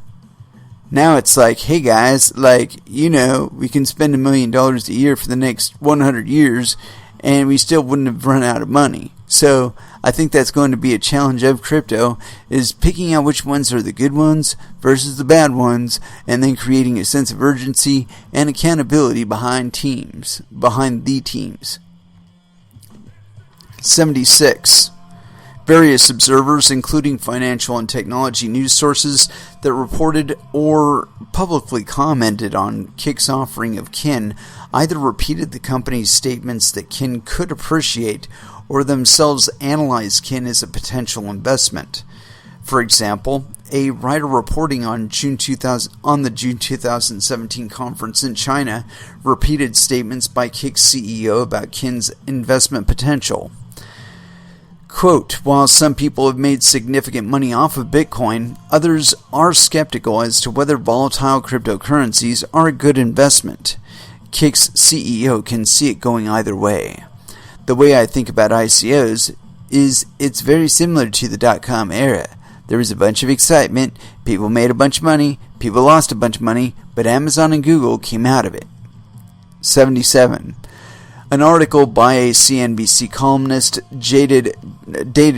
Now it's hey guys, we can spend $1 million a year for the next 100 years and we still wouldn't have run out of money. So I think that's going to be a challenge of crypto, is picking out which ones are the good ones versus the bad ones, and then creating a sense of urgency and accountability behind the teams. 76. Various observers, including financial and technology news sources that reported or publicly commented on Kik's offering of Kin, either repeated the company's statements that Kin could appreciate or themselves analyzed Kin as a potential investment. For example, a writer reporting on the June 2017 conference in China repeated statements by Kik's CEO about Kin's investment potential. Quote, while some people have made significant money off of Bitcoin, others are skeptical as to whether volatile cryptocurrencies are a good investment. Kik's CEO can see it going either way. The way I think about ICOs is it's very similar to the dot-com era. There was a bunch of excitement, people made a bunch of money, people lost a bunch of money, but Amazon and Google came out of it. 77. An article by a CNBC columnist dated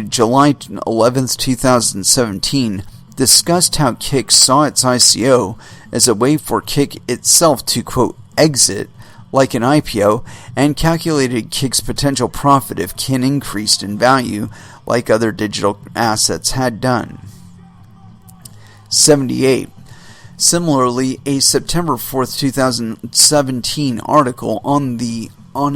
July 11th, 2017, discussed how Kik saw its ICO as a way for Kik itself to, quote, exit like an IPO, and calculated Kik's potential profit if Kin increased in value like other digital assets had done. 78. Similarly, a September 4th, 2017 article on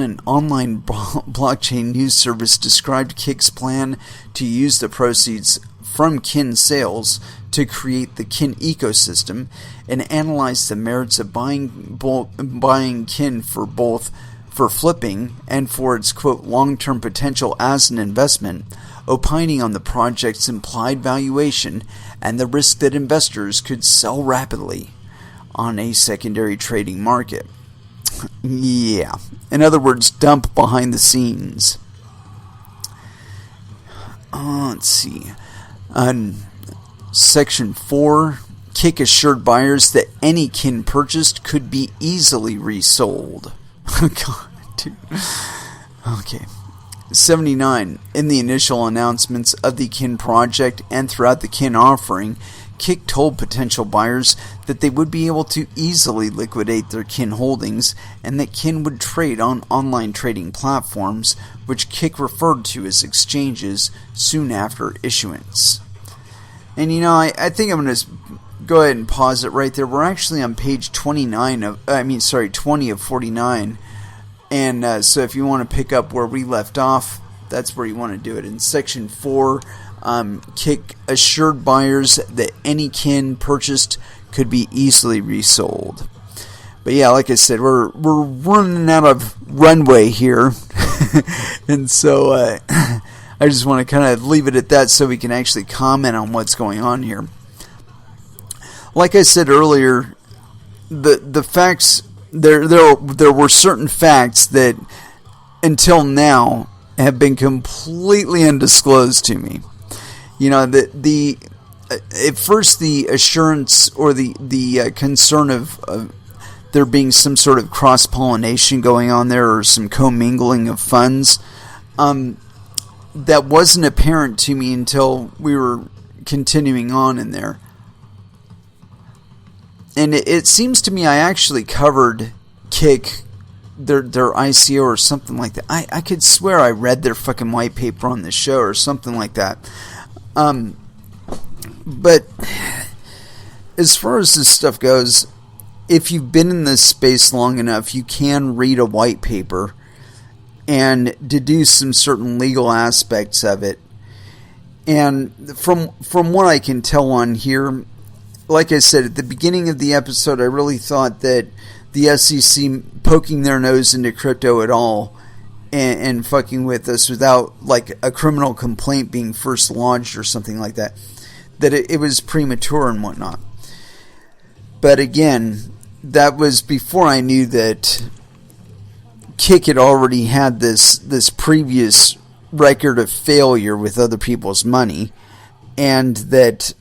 an online blockchain news service described Kik's plan to use the proceeds from Kin sales to create the Kin ecosystem and analyze the merits of buying Kin for flipping and for its, quote, long-term potential as an investment, opining on the project's implied valuation and the risk that investors could sell rapidly on a secondary trading market. Yeah. In other words, dump behind the scenes. Let's see. Section 4. Kik assured buyers that any Kin purchased could be easily resold. God, dude. Okay. 79. In the initial announcements of the Kin project and throughout the Kin offering, Kik told potential buyers that they would be able to easily liquidate their Kin holdings and that Kin would trade on online trading platforms, which Kik referred to as exchanges, soon after issuance. And I think I'm going to go ahead and pause it right there. We're actually on page 20 of 49. And so if you want to pick up where we left off, that's where you want to do it. In section 4, Kik assured buyers that any Kin purchased could be easily resold. But yeah, like I said, we're running out of runway here. And so I just want to kind of leave it at that so we can actually comment on what's going on here. Like I said earlier, the facts, there were certain facts that until now have been completely undisclosed to me. At first the assurance or the concern of there being some sort of cross-pollination going on there or some commingling of funds, that wasn't apparent to me until we were continuing on in there. And it seems to me I actually covered Kik, their ICO or something like that. I could swear I read their fucking white paper on the show or something like that. But as far as this stuff goes, if you've been in this space long enough, you can read a white paper and deduce some certain legal aspects of it. And from what I can tell on here, like I said at the beginning of the episode, I really thought that the SEC poking their nose into crypto at all and fucking with us without like a criminal complaint being first lodged or something like that, that it was premature and whatnot. But again, that was before I knew that Kik had already had this previous record of failure with other people's money, and that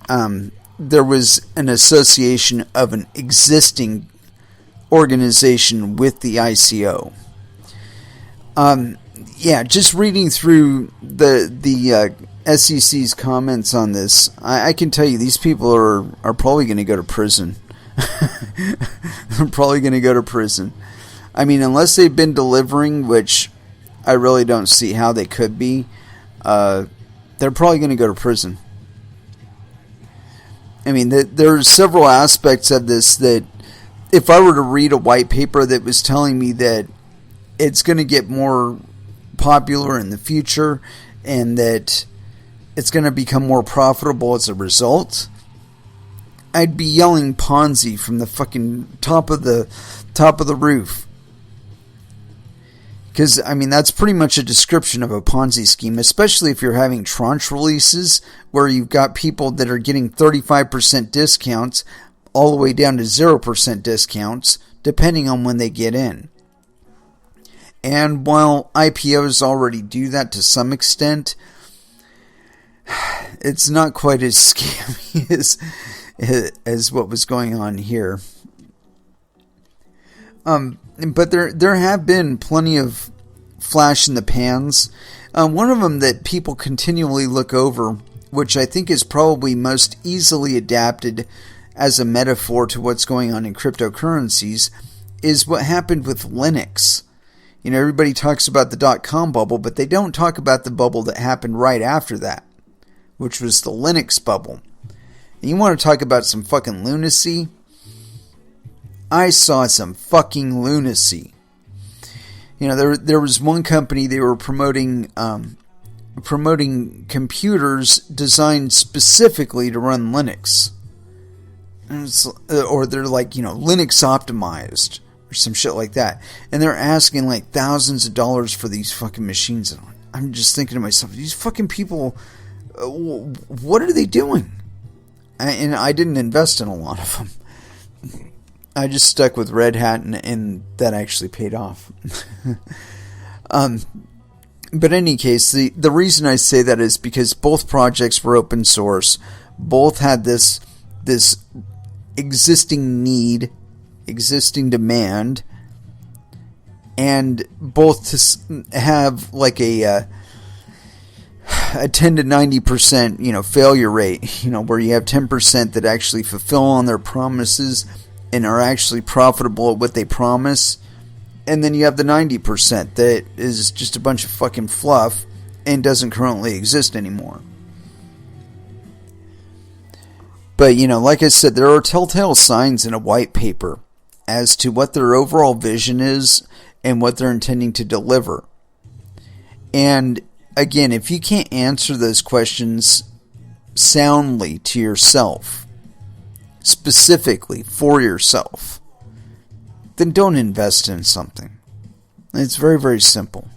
there was an association of an existing organization with the ICO. Just reading through the SEC's comments on this, I can tell you these people are probably going to go to prison. They're probably going to go to prison. I mean, unless they've been delivering, which I really don't see how they could be, they're probably going to go to prison. I mean, there are several aspects of this that if I were to read a white paper that was telling me that it's going to get more popular in the future and that it's going to become more profitable as a result, I'd be yelling Ponzi from the fucking top of the roof. Because, I mean, that's pretty much a description of a Ponzi scheme, especially if you're having tranche releases where you've got people that are getting 35% discounts all the way down to 0% discounts, depending on when they get in. And while IPOs already do that to some extent, it's not quite as scammy as what was going on here. But there have been plenty of flash in the pans. One of them that people continually look over, which I think is probably most easily adapted as a metaphor to what's going on in cryptocurrencies, is what happened with Linux. You know, everybody talks about the dot-com bubble, but they don't talk about the bubble that happened right after that, which was the Linux bubble. And you want to talk about some fucking lunacy? I saw some fucking lunacy. You know, there was one company, they were promoting computers designed specifically to run Linux. Or they're like, you know, Linux optimized or some shit like that. And they're asking like thousands of dollars for these fucking machines. And I'm just thinking to myself, these fucking people, what are they doing? And I didn't invest in a lot of them. I just stuck with Red Hat, and that actually paid off. But in any case, the reason I say that is because both projects were open source. Both had this existing need, existing demand, and both have like a 10 to 90%, you know, failure rate, you know, where you have 10% that actually fulfill on their promises and are actually profitable at what they promise. And then you have the 90% that is just a bunch of fucking fluff and doesn't currently exist anymore. But, you know, like I said, there are telltale signs in a white paper as to what their overall vision is and what they're intending to deliver. And again, if you can't answer those questions soundly to yourself, specifically for yourself, then don't invest in something. It's very, very simple.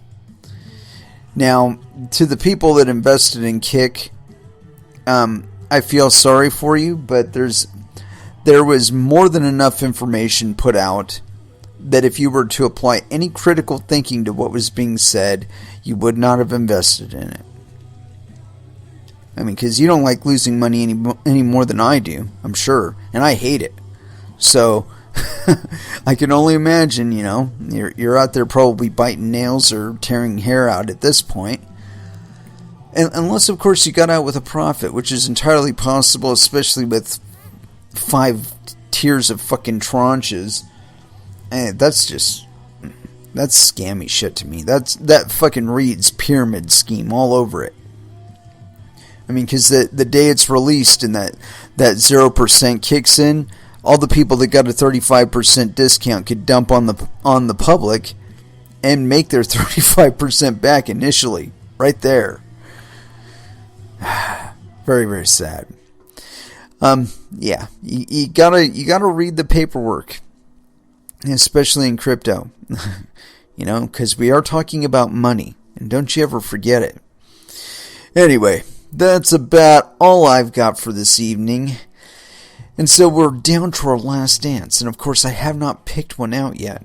Now, to the people that invested in Kik, I feel sorry for you, but there was more than enough information put out that if you were to apply any critical thinking to what was being said, you would not have invested in it. I mean, because you don't like losing money any more than I do, I'm sure, and I hate it. So I can only imagine, you know, you're out there probably biting nails or tearing hair out at this point. And unless, of course, you got out with a profit, which is entirely possible, especially with 5 tiers of fucking tranches. And that's scammy shit to me. That fucking reads pyramid scheme all over it. I mean, because the day it's released and that 0% kicks in, all the people that got a 35% discount could dump on the public and make their 35% back initially, right there. Very, very sad. Yeah, you gotta read the paperwork, especially in crypto. You know, because we are talking about money, and don't you ever forget it. Anyway, that's about all I've got for this evening. And so we're down to our last dance, and of course I have not picked one out yet.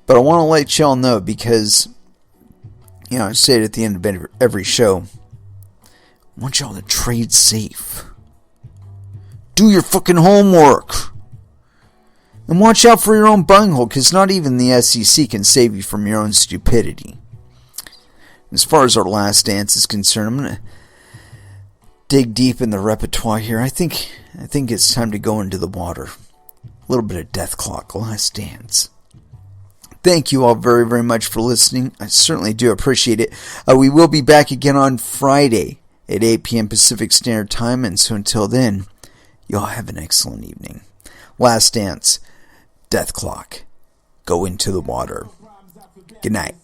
But I want to let y'all know because, you know, I say it at the end of every show. I want y'all to trade safe. Do your fucking homework. And watch out for your own bunghole, because not even the SEC can save you from your own stupidity. As far as our last dance is concerned, I'm going to dig deep in the repertoire here. I think it's time to go into the water. A little bit of Death Clock, Last Dance. Thank you all very, very much for listening. I certainly do appreciate it. We will be back again on Friday at 8 p.m. Pacific Standard Time. And so until then, y'all have an excellent evening. Last Dance, Death Clock. Go into the water. Good night.